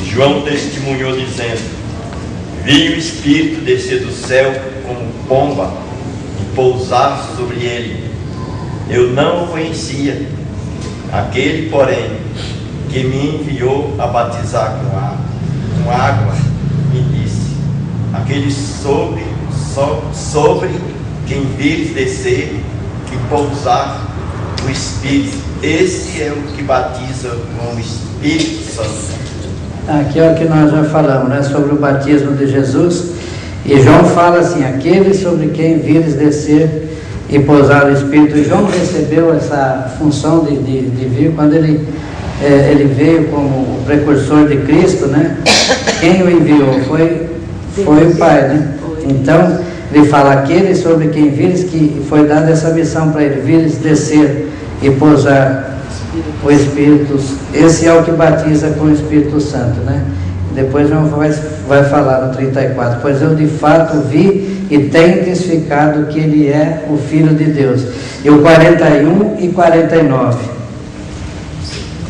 João testemunhou dizendo: vi o Espírito descer do céu como pomba e pousar sobre ele. Eu não o conhecia. Aquele, porém, que me enviou a batizar com água, me disse: aquele sobre quem vires descer e pousar o Espírito, esse é o que batiza com o Espírito Santo. Aqui é o que nós já falamos, né, sobre o batismo de Jesus. E João fala assim: aquele sobre quem vires descer e pousar o Espírito. E João recebeu essa função de vir quando ele veio como o precursor de Cristo, né? Quem o enviou foi o Pai, né? Então ele fala: aquele sobre quem vires, que foi dada essa missão para ele, vires descer e pousar o Espírito. Esse é o que batiza com o Espírito Santo, né? Depois vai falar no 34: pois eu de fato vi e tenho testificado que ele é o Filho de Deus. E o 41 e 49.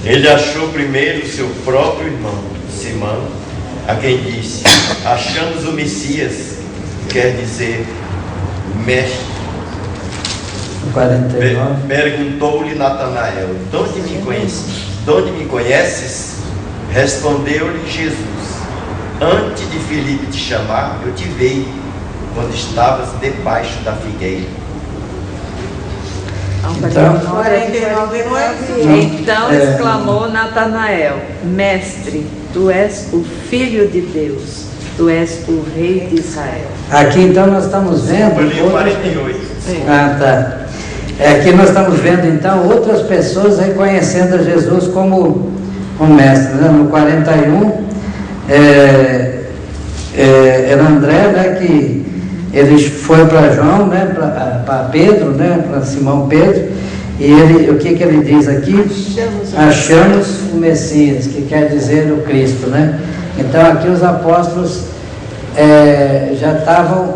Ele achou primeiro seu próprio irmão Simão, a quem disse: achamos o Messias, quer dizer mestre. 49. Perguntou-lhe Natanael: de onde me conheces? Respondeu-lhe Jesus: antes de Filipe te chamar, eu te vi, quando estavas debaixo da figueira. Então exclamou Natanael: mestre, tu és o Filho de Deus, tu és o Rei de Israel. Aqui então nós estamos vendo. Ali o 48. Tá. Aqui nós estamos vendo então outras pessoas reconhecendo a Jesus como o mestre, né? No 41 era André, né, que ele foi para João, né, para Pedro, né, para Simão Pedro, e o que ele diz aqui? Achamos o Messias, que quer dizer o Cristo, né? Então aqui os apóstolos já estavam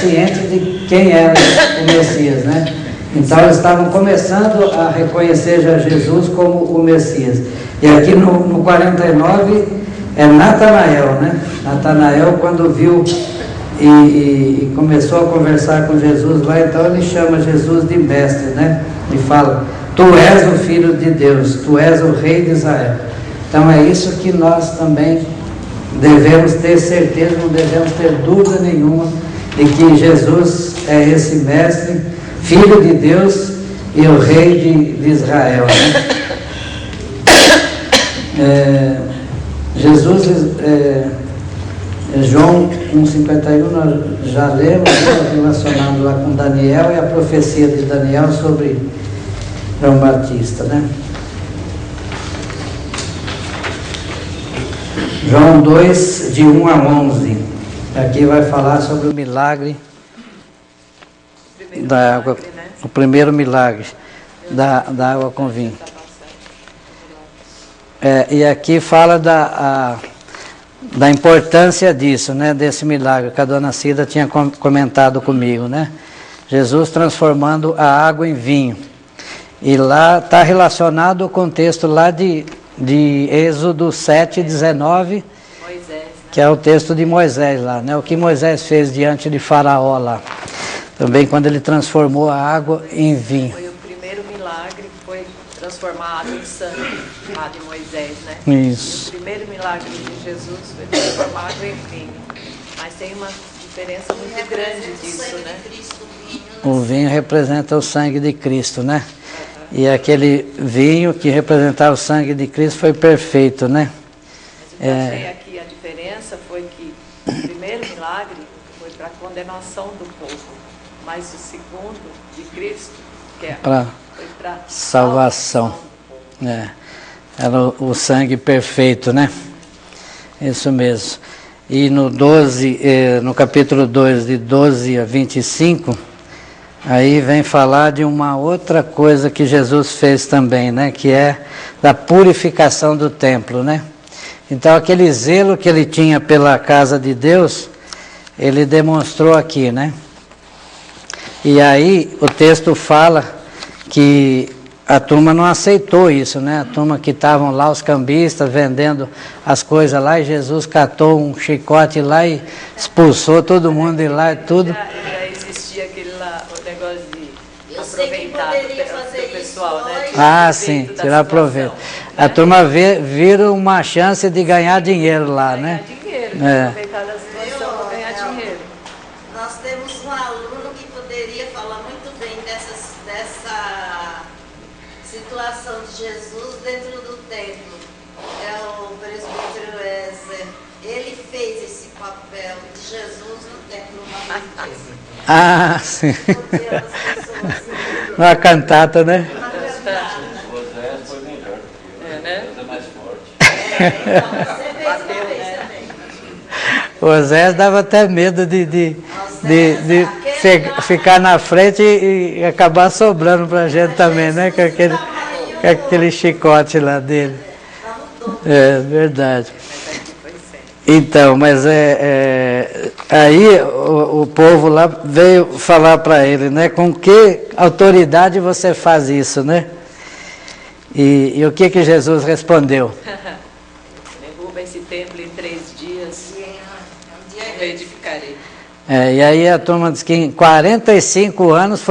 cientes de quem era o Messias, né? Então eles estavam começando a reconhecer já Jesus como o Messias. E aqui no 49 é Natanael, né? Natanael, quando viu e começou a conversar com Jesus lá, então ele chama Jesus de mestre, né? E fala: tu és o Filho de Deus, tu és o Rei de Israel. Então é isso que nós também devemos ter certeza, não devemos ter dúvida nenhuma de que Jesus é esse mestre, Filho de Deus e o Rei de Israel, né? Jesus, João 1,51 51 nós já lemos, né, relacionado lá com Daniel e a profecia de Daniel sobre João Batista, né? João 2, de 1 a 11. Aqui vai falar sobre o milagre da água, o primeiro milagre da água com vinho. E aqui fala da importância disso, né, desse milagre que a dona Cida tinha comentado comigo, né? Jesus transformando a água em vinho. E lá está relacionado o contexto lá de Êxodo 7:19, que é o texto de Moisés lá, né? O que Moisés fez diante de Faraó lá. Também quando ele transformou a água em vinho. Foi o primeiro milagre, foi transformar a água em sangue, lá de Moisés, né? Isso. E o primeiro milagre de Jesus foi transformar a água em vinho. Mas tem uma diferença muito grande disso, né? O vinho representa o sangue de Cristo, né? E aquele vinho que representava o sangue de Cristo foi perfeito, né? Mas o que eu achei aqui, a diferença foi que o primeiro milagre foi para a condenação do povo, mas o segundo, de Cristo, foi para salvação do povo. Era o sangue perfeito, né? Isso mesmo. E no capítulo 2, de 12 a 25... aí vem falar de uma outra coisa que Jesus fez também, né? Que é da purificação do templo, né? Então aquele zelo que ele tinha pela casa de Deus, ele demonstrou aqui, né? E aí o texto fala que a turma não aceitou isso, né? A turma que estavam lá, os cambistas, vendendo as coisas lá, e Jesus catou um chicote lá e expulsou todo mundo de lá e tudo. Já existia aquele lá, o negócio de aproveitar do pessoal, né? Ah, sim, tirar proveito. Né? A turma vira uma chance de ganhar dinheiro lá, né? Ganhar dinheiro, aproveitar da situação para ganhar dinheiro. Nós temos um aluno que poderia falar muito bem dessa situação de Jesus dentro do templo. É o presbítero Ezer. Ele fez esse papel de Jesus no templo uma vez. Ah, sim. Uma cantata, né? Uma cantata. O Osés foi melhor. Né? É mais forte. Então, você fez uma vez também. O Osés dava até medo de ficar na frente e acabar sobrando pra gente também, né? Com aquele chicote lá dele. É verdade. Então, mas aí o povo lá veio falar para ele, né? Com que autoridade você faz isso, né? E o que Jesus respondeu? Derruba esse templo em 3 dias, eu edificarei. E aí a turma diz que em 45 anos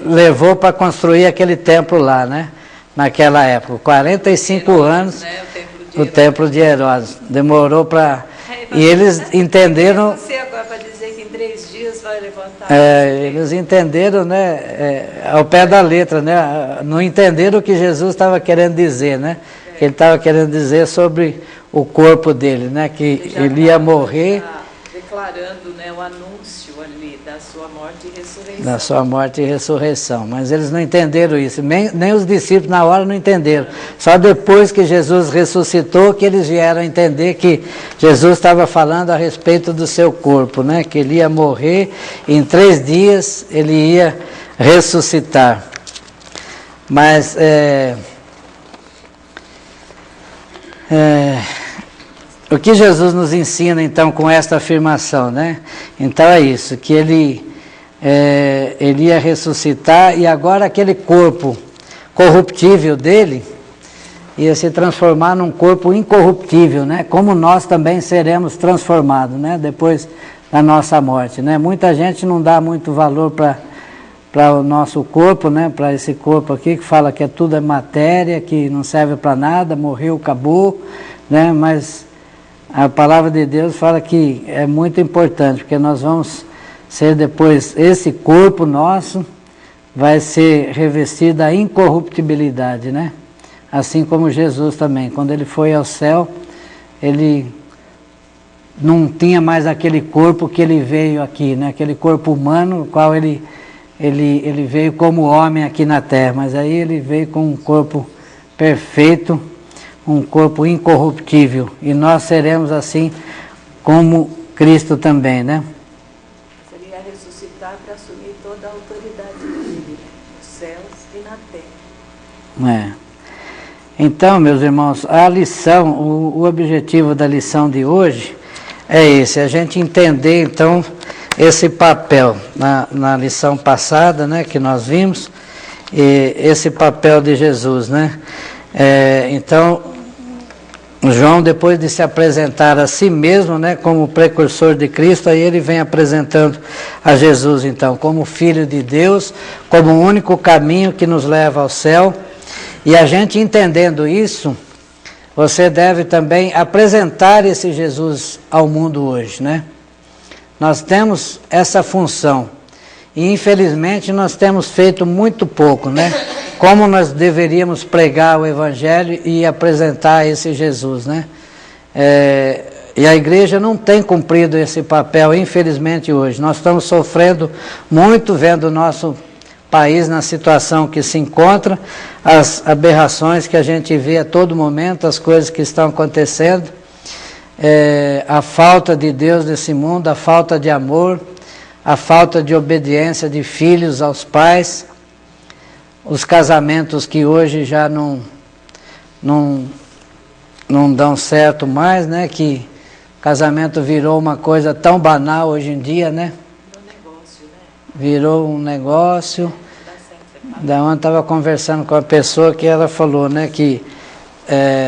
levou para construir aquele templo lá, né? Naquela época, 45 anos, né? O templo de Herodes. Demorou para... E eles entenderam... Você agora para dizer que em 3 dias vai levantar... eles entenderam, né? Ao pé da letra, né? Não entenderam o que Jesus estava querendo dizer, né? Ele estava querendo dizer sobre o corpo dele, né? Que ele ia morrer... declarando, né, o anúncio ali da sua morte e ressurreição. Da sua morte e ressurreição. Mas eles não entenderam isso. Nem os discípulos na hora não entenderam. Só depois que Jesus ressuscitou que eles vieram a entender que Jesus estava falando a respeito do seu corpo, né? Que ele ia morrer e em 3 dias ele ia ressuscitar. Mas o que Jesus nos ensina, então, com esta afirmação, né? Então é isso, que ele ia ressuscitar e agora aquele corpo corruptível dele ia se transformar num corpo incorruptível, né? Como nós também seremos transformados, né? Depois da nossa morte, né? Muita gente não dá muito valor para o nosso corpo, né? Para esse corpo aqui que fala que tudo é matéria, que não serve para nada, morreu, acabou, né? Mas a palavra de Deus fala que é muito importante, porque nós vamos ser depois, esse corpo nosso vai ser revestido da incorruptibilidade, né? Assim como Jesus também, quando ele foi ao céu, ele não tinha mais aquele corpo que ele veio aqui, né? Aquele corpo humano, o qual ele veio como homem aqui na terra, mas aí ele veio com um corpo perfeito, um corpo incorruptível, e nós seremos assim como Cristo também, né? Seria ressuscitar para assumir toda a autoridade dele, nos céus e na terra. Então, meus irmãos, a lição, o objetivo da lição de hoje é esse, a gente entender então esse papel na lição passada, né, que nós vimos, e esse papel de Jesus, né? Então, João, depois de se apresentar a si mesmo, né, como precursor de Cristo, aí ele vem apresentando a Jesus, então, como Filho de Deus, como o único caminho que nos leva ao céu. E a gente entendendo isso, você deve também apresentar esse Jesus ao mundo hoje, né? Nós temos essa função e infelizmente nós temos feito muito pouco, né? Como nós deveríamos pregar o Evangelho e apresentar esse Jesus, né? E a igreja não tem cumprido esse papel, infelizmente, hoje. Nós estamos sofrendo muito vendo o nosso país na situação que se encontra, as aberrações que a gente vê a todo momento, as coisas que estão acontecendo, a falta de Deus nesse mundo, a falta de amor, a falta de obediência de filhos aos pais, os casamentos que hoje já não dão certo mais, né? Que casamento virou uma coisa tão banal hoje em dia, né? Virou um negócio. Da onde estava conversando com a pessoa que ela falou, né, que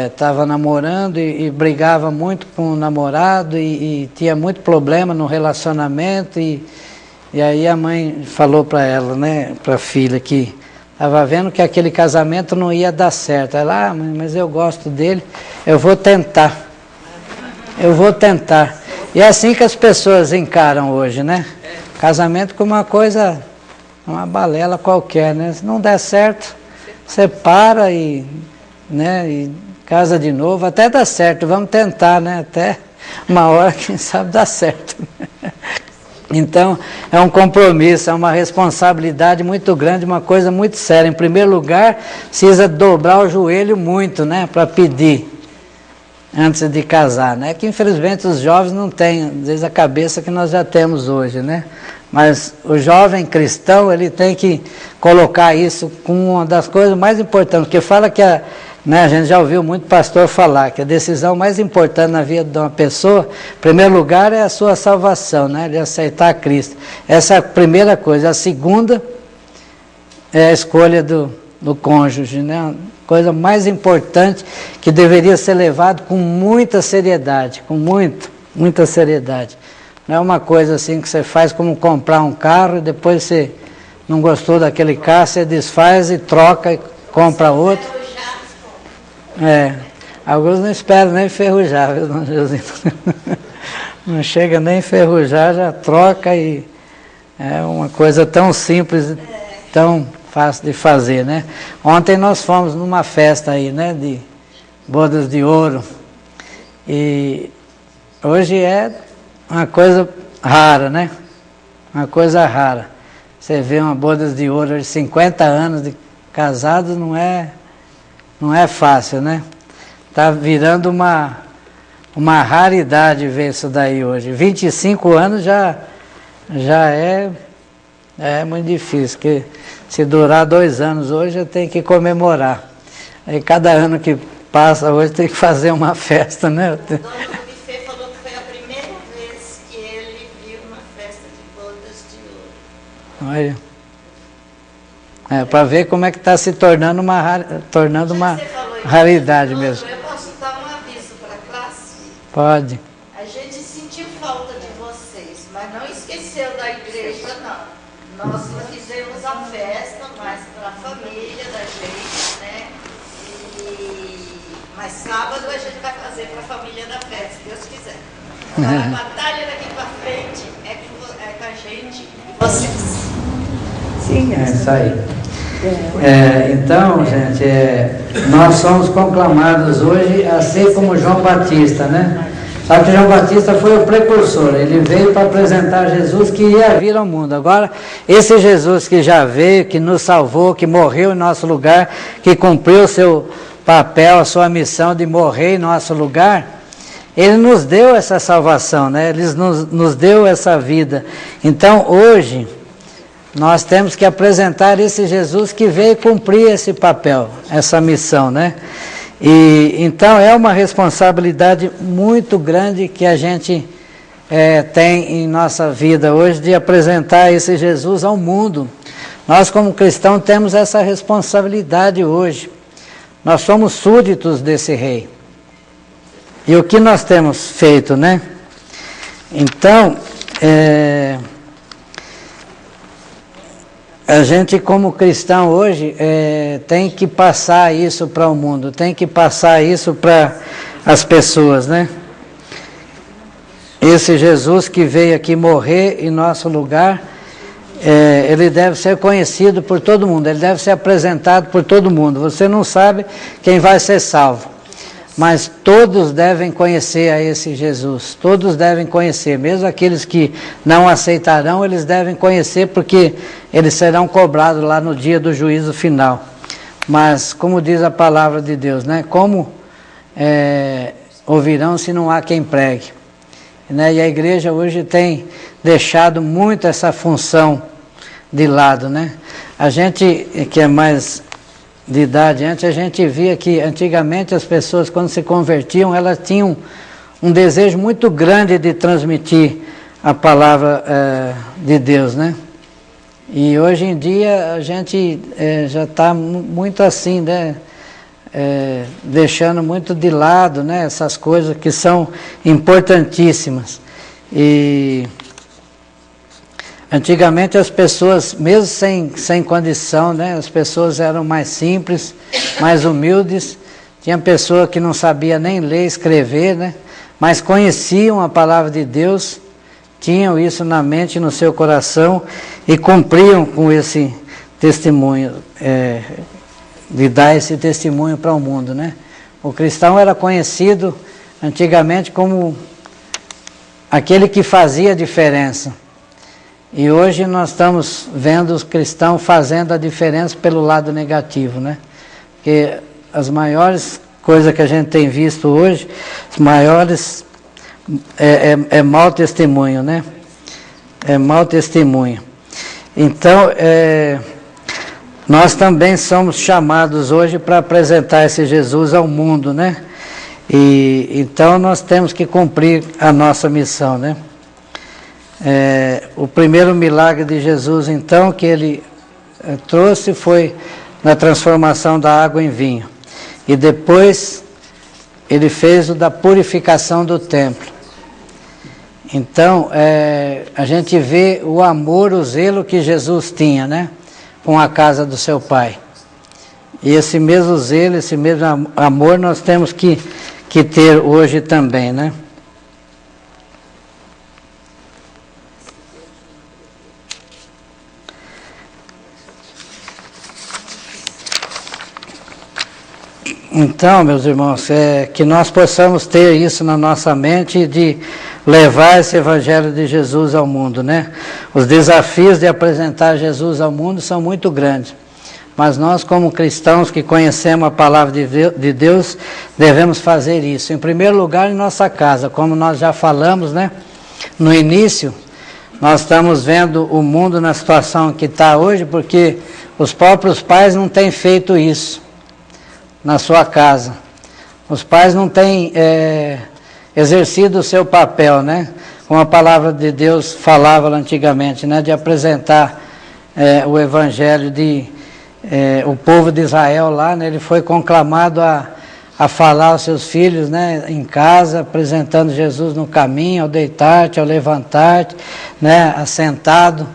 estava namorando e brigava muito com o namorado e tinha muito problema no relacionamento e aí a mãe falou para ela, né, para a filha, que estava vendo que aquele casamento não ia dar certo. Ela, mas eu gosto dele, eu vou tentar. E é assim que as pessoas encaram hoje, né? Casamento como uma coisa, uma balela qualquer, né? Se não der certo, você para e casa de novo, até dá certo, vamos tentar, né? Até uma hora, quem sabe, dá certo. Então, é um compromisso, é uma responsabilidade muito grande, uma coisa muito séria. Em primeiro lugar, precisa dobrar o joelho muito, né? Para pedir, antes de casar, né? Que infelizmente os jovens não têm, às vezes, a cabeça que nós já temos hoje, né? Mas o jovem cristão, ele tem que colocar isso como uma das coisas mais importantes, porque fala que a gente já ouviu muito pastor falar que a decisão mais importante na vida de uma pessoa, em primeiro lugar, é a sua salvação, né? De aceitar Cristo. Essa é a primeira coisa. A segunda é a escolha do cônjuge, né? A coisa mais importante que deveria ser levado com muita seriedade, com muita seriedade. Não é uma coisa assim que você faz como comprar um carro e depois você não gostou daquele carro, você desfaz e troca e compra outro. Alguns não esperam nem enferrujar, viu, dona Josita? Não chega nem enferrujar, já troca e é uma coisa tão simples, tão fácil de fazer, né? Ontem nós fomos numa festa aí, né, de bodas de ouro, e hoje é uma coisa rara, né? Uma coisa rara. Você vê uma bodas de ouro de 50 anos de casados, não é fácil, né? Está virando uma raridade ver isso daí hoje. 25 anos já é muito difícil, porque se durar 2 anos hoje eu tenho que comemorar. Aí cada ano que passa hoje tem que fazer uma festa, né? Olha, para ver como é que está se tornando uma raridade mesmo. Eu posso dar um aviso para a classe? Pode. A gente sentiu falta de vocês, mas não esqueceu da igreja, não. Nós não fizemos a festa, mas para a família da gente, né? Mas sábado a gente vai fazer para a família da festa, se Deus quiser. Agora, a batalha daqui para frente é com a gente e vocês. Sim, é isso aí. Então, gente, nós somos conclamados hoje a ser como João Batista, né? Só que João Batista foi o precursor, ele veio para apresentar Jesus que ia vir ao mundo. Agora, esse Jesus que já veio, que nos salvou, que morreu em nosso lugar, que cumpriu o seu papel, a sua missão de morrer em nosso lugar, ele nos deu essa salvação, né? Ele nos deu essa vida. Então, hoje, nós temos que apresentar esse Jesus que veio cumprir esse papel, essa missão, né? E então é uma responsabilidade muito grande que a gente tem em nossa vida hoje de apresentar esse Jesus ao mundo. Nós como cristãos temos essa responsabilidade hoje. Nós somos súditos desse rei. E o que nós temos feito, né? Então, a gente como cristão hoje tem que passar isso para o mundo, tem que passar isso para as pessoas, né? Esse Jesus que veio aqui morrer em nosso lugar, ele deve ser conhecido por todo mundo, ele deve ser apresentado por todo mundo. Você não sabe quem vai ser salvo, mas todos devem conhecer a esse Jesus, todos devem conhecer, mesmo aqueles que não aceitarão, eles devem conhecer porque eles serão cobrados lá no dia do juízo final. Mas, como diz a palavra de Deus, né? Como ouvirão se não há quem pregue? Né? E a igreja hoje tem deixado muito essa função de lado, né? A gente que é mais de idade, antes a gente via que antigamente as pessoas quando se convertiam, elas tinham um desejo muito grande de transmitir a palavra de Deus, né? E hoje em dia a gente já está muito assim, né? Deixando muito de lado, né? Essas coisas que são importantíssimas. E antigamente as pessoas, mesmo sem condição, né, as pessoas eram mais simples, mais humildes. Tinha pessoa que não sabia nem ler e escrever, né, mas conheciam a palavra de Deus, tinham isso na mente, no seu coração e cumpriam com esse testemunho, de dar esse testemunho para o mundo, né. O cristão era conhecido antigamente como aquele que fazia a diferença. E hoje nós estamos vendo os cristãos fazendo a diferença pelo lado negativo, né? Porque as maiores coisas que a gente tem visto hoje, as maiores é mau testemunho, né? É mau testemunho. Então, nós também somos chamados hoje para apresentar esse Jesus ao mundo, né? E então nós temos que cumprir a nossa missão, né? O primeiro milagre de Jesus, então, que ele trouxe foi na transformação da água em vinho. E depois ele fez o da purificação do templo. Então, a gente vê o amor, o zelo que Jesus tinha, né, com a casa do seu Pai. E esse mesmo zelo, esse mesmo amor nós temos que ter hoje também, né? Então, meus irmãos, que nós possamos ter isso na nossa mente de levar esse Evangelho de Jesus ao mundo, né? Os desafios de apresentar Jesus ao mundo são muito grandes, mas nós como cristãos que conhecemos a palavra de Deus, devemos fazer isso. Em primeiro lugar, em nossa casa, como nós já falamos, né? No início, nós estamos vendo o mundo na situação que está hoje, porque os próprios pais não têm feito isso na sua casa. Os pais não têm exercido o seu papel, né? Como a palavra de Deus falava antigamente, né? De apresentar o Evangelho o povo de Israel lá, né? Ele foi conclamado a falar aos seus filhos, né? Em casa, apresentando Jesus no caminho, ao deitar-te, ao levantar-te, né? Assentado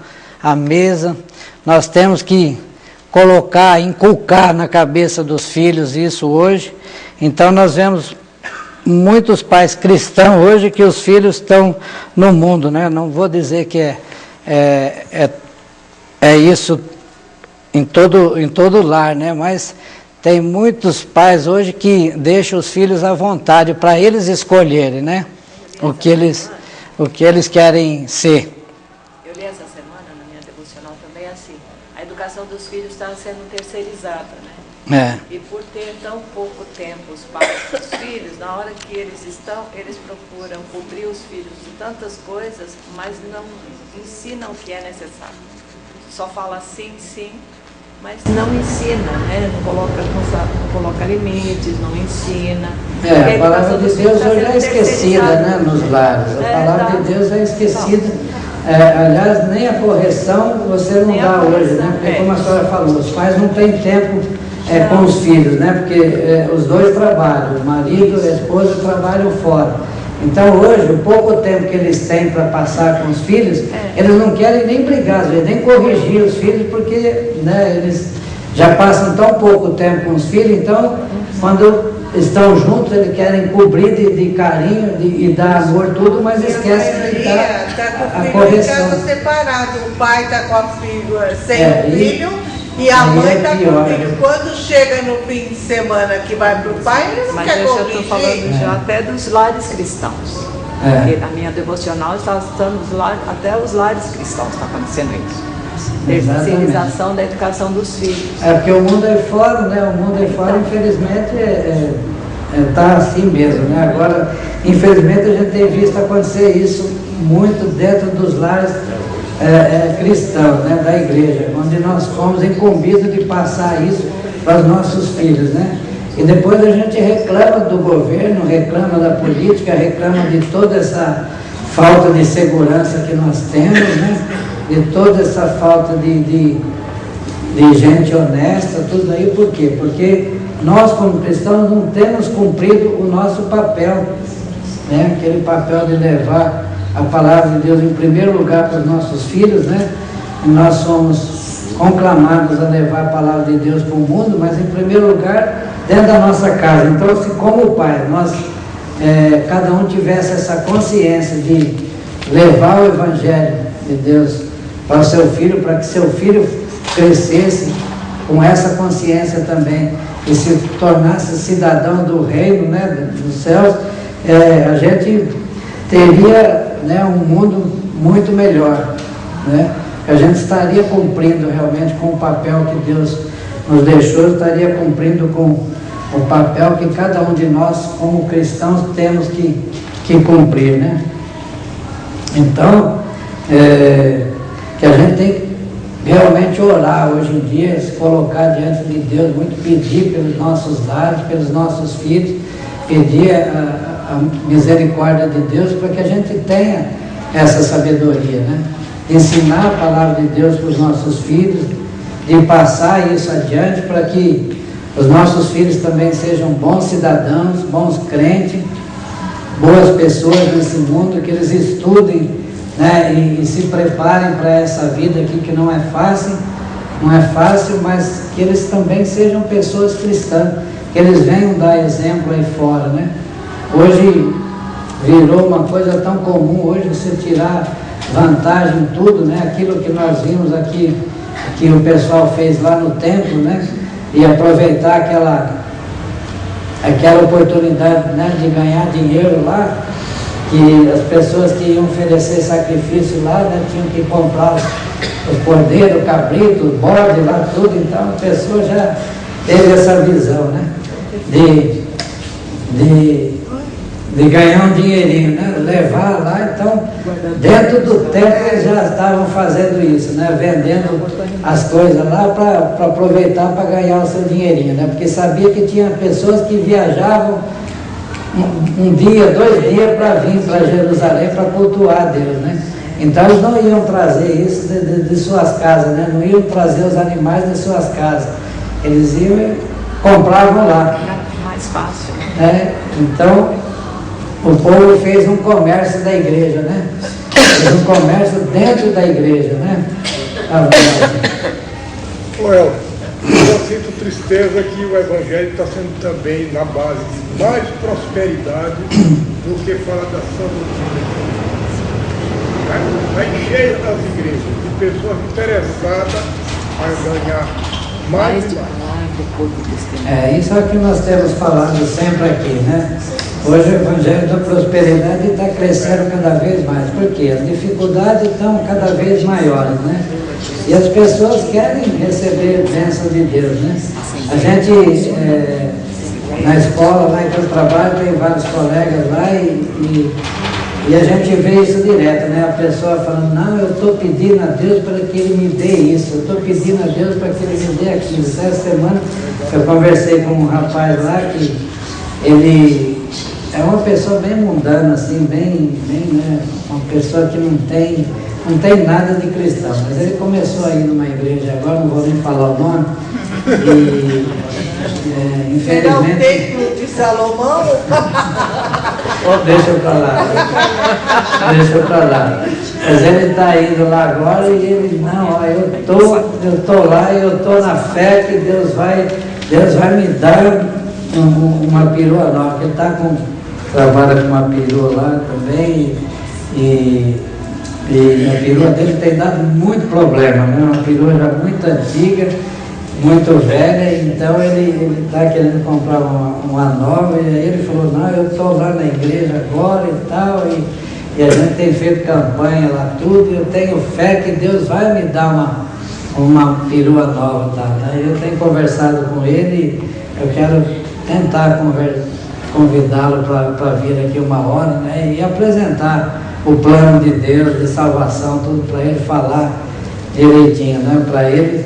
à mesa. Nós temos que inculcar na cabeça dos filhos isso hoje. Então nós vemos muitos pais cristãos hoje que os filhos estão no mundo, né? Não vou dizer que é isso em todo lar, né? Mas tem muitos pais hoje que deixam os filhos à vontade para eles escolherem, né? o que eles querem ser. Eu li essa semana na minha devocional também assim, a educação dos filhos está sendo terceirizada, né? E por ter tão pouco tempo os pais e os filhos, na hora que eles estão, eles procuram cobrir os filhos de tantas coisas, mas não ensinam o que é necessário. Só fala sim, sim, mas não ensina, né? Não coloca limites, não ensina. A palavra de Deus hoje é esquecida, né, nos lares. A palavra de Deus é esquecida. Aliás, nem a correção você não dá hoje, né? Porque como a senhora falou, os pais não têm tempo com os filhos, né? Porque os dois trabalham, o marido e a esposa trabalham fora. Então hoje, o pouco tempo que eles têm para passar com os filhos, eles não querem nem brigar, nem corrigir os filhos, porque, né, eles já passam tão pouco tempo com os filhos, então quando estão juntos, eles querem cobrir de carinho e dar amor, tudo, mas esquecem de dar a correção. Está separado, o pai está com a filha sem o filho. E a mãe está com o filho. Quando chega no fim de semana que vai para o pai, ele não quer corrigir. Mas eu estou falando já até dos lares cristãos. Porque na minha devocional está citando até os lares cristãos está acontecendo isso. Terceirização da educação dos filhos. Porque o mundo aí fora, né? O mundo aí fora, infelizmente, está assim mesmo, né? Agora, infelizmente, a gente tem visto acontecer isso muito dentro dos lares cristãos, né, da igreja, onde nós fomos incumbidos de passar isso para os nossos filhos, né? E depois a gente reclama do governo, reclama da política, reclama de toda essa falta de segurança que nós temos, né? De toda essa falta de gente honesta, tudo aí, por quê? Porque nós como cristãos não temos cumprido o nosso papel, né? Aquele papel de levar a palavra de Deus em primeiro lugar para os nossos filhos, né? E nós somos conclamados a levar a palavra de Deus para o mundo, mas em primeiro lugar dentro da nossa casa. Então, se como pai, nós cada um tivesse essa consciência de levar o Evangelho de Deus para o seu filho, para que seu filho crescesse com essa consciência também e se tornasse cidadão do reino, né, dos céus, a gente teria, né, um mundo muito melhor, né? A gente estaria cumprindo realmente com o papel que Deus nos deixou, estaria cumprindo com o papel que cada um de nós, como cristãos, temos que cumprir, né? Então, que a gente tem que realmente orar hoje em dia, se colocar diante de Deus, muito pedir pelos nossos lares, pelos nossos filhos, pedir a misericórdia de Deus para que a gente tenha essa sabedoria, né? Ensinar a palavra de Deus para os nossos filhos, de passar isso adiante para que os nossos filhos também sejam bons cidadãos, bons crentes, boas pessoas nesse mundo, que eles estudem, né, e se preparem para essa vida aqui que não é fácil, mas que eles também sejam pessoas cristãs, que eles venham dar exemplo aí fora, né? Hoje virou uma coisa tão comum, hoje você tirar vantagem em tudo, né? Aquilo que nós vimos aqui, que o pessoal fez lá no templo, né? E aproveitar aquela oportunidade, né, de ganhar dinheiro lá, que as pessoas que iam oferecer sacrifício lá, né, tinham que comprar os cordeiros, cabritos, bode lá, tudo. Então a pessoa já teve essa visão, né? De ganhar um dinheirinho, né? Levar lá, então, dentro do templo eles já estavam fazendo isso, né? Vendendo as coisas lá para aproveitar para ganhar o seu dinheirinho, né? Porque sabia que tinha pessoas que viajavam um dia, 2 dias para vir para Jerusalém para cultuar a Deus, né? Então eles não iam trazer isso de suas casas, né? Não iam trazer os animais de suas casas, eles iam e compravam lá. Mais fácil, né? Então o povo fez um comércio da igreja, né? Fez um comércio dentro da igreja, né? Elton, eu sinto tristeza que o Evangelho está sendo também na base de mais prosperidade do que fala da sã doutrina. Está cheio das igrejas de pessoas interessadas a ganhar mais e mais. Isso é o que nós temos falado sempre aqui, né? Hoje o Evangelho da Prosperidade está crescendo cada vez mais. Por quê? As dificuldades estão cada vez maiores, né? E as pessoas querem receber bênção de Deus, né? A gente, na escola, lá que eu trabalho, tem vários colegas lá e a gente vê isso direto, né? A pessoa falando, não, eu estou pedindo a Deus para que Ele me dê isso, eu estou pedindo a Deus para que Ele me dê aquilo. Essa semana eu conversei com um rapaz lá que ele é uma pessoa bem mundana, assim, bem, né? Uma pessoa que não tem nada de cristão, mas ele começou a ir numa igreja agora, não vou nem falar o nome, e infelizmente... Será o templo de Salomão? Deixa pra lá. Mas ele está indo lá agora e ele, não, ó, eu tô lá e eu tô na fé que Deus vai me dar uma perua nova, porque ele trabalha com uma perua lá também e a perua dele tem dado muito problema, né? Uma perua já muito antiga, muito velha, então ele está querendo comprar uma nova, e aí ele falou, não, eu estou lá na igreja agora e tal, e a gente tem feito campanha lá tudo, e eu tenho fé que Deus vai me dar uma perua nova, tá? Aí eu tenho conversado com ele, eu quero tentar convidá-lo para vir aqui uma hora, né? E apresentar o plano de Deus, de salvação, tudo para ele falar direitinho, né? Para ele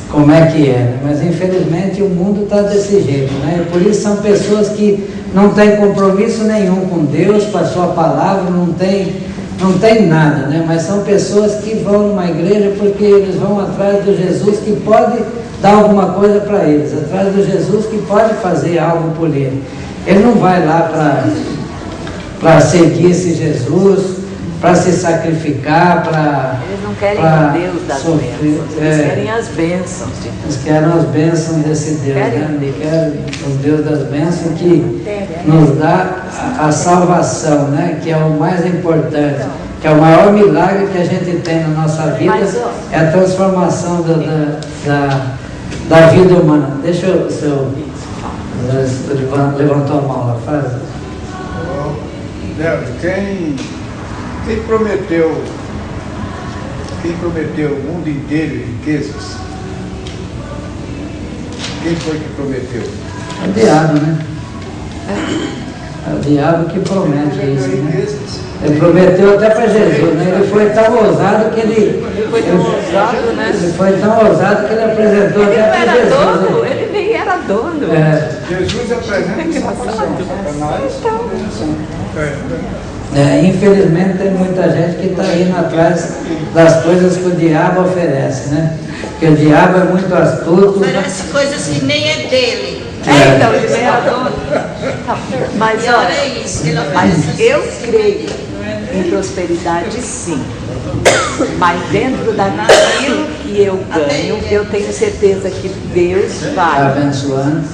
como é que é, né? Mas infelizmente o mundo está desse jeito, né? E por isso são pessoas que não têm compromisso nenhum com Deus, com a sua palavra, não tem nada, né? Mas são pessoas que vão numa igreja porque eles vão atrás do Jesus que pode dar alguma coisa para eles, atrás do Jesus que pode fazer algo por ele. Ele não vai lá para seguir esse Jesus, para se sacrificar, para... Eles não querem o Deus das bênçãos, eles querem as bênçãos de Deus. Eles querem as bênçãos desse Deus, né? Eles querem o Deus das bênçãos que nos dá a salvação, né? Que é o mais importante, que é o maior milagre que a gente tem na nossa vida, é a transformação da vida humana. Deixa o seu... levantou a mão lá, faz. Quem prometeu o mundo inteiro riquezas? Quem foi que prometeu? É o diabo, né? É o diabo que promete isso, né? Ele prometeu até para Jesus, né? Ele foi tão ousado que ele foi tão ousado que ele apresentou até para Jesus. Dono, ele nem era dono. Jesus apresenta Satanás. Infelizmente tem muita gente que está indo atrás das coisas que o diabo oferece, né? Porque o diabo é muito astuto. Oferece coisas que nem é dele. Então, ele nem era dono. Mas olha, isso, mas eu creio em prosperidade, sim. Mas dentro daquilo que eu ganho, eu tenho certeza que Deus vai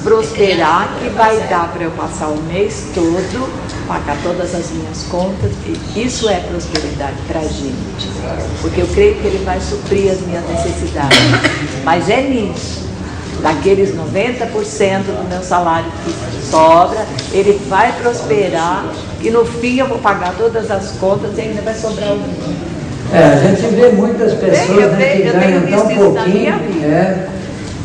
prosperar, que vai dar para eu passar o mês todo, pagar todas as minhas contas. E isso é prosperidade para a gente. Porque eu creio que Ele vai suprir as minhas necessidades. Mas é nisso. Daqueles 90% do meu salário que sobra, Ele vai prosperar e no fim eu vou pagar todas as contas e ainda vai sobrar algum. A gente vê muitas pessoas que ganham tão pouquinho.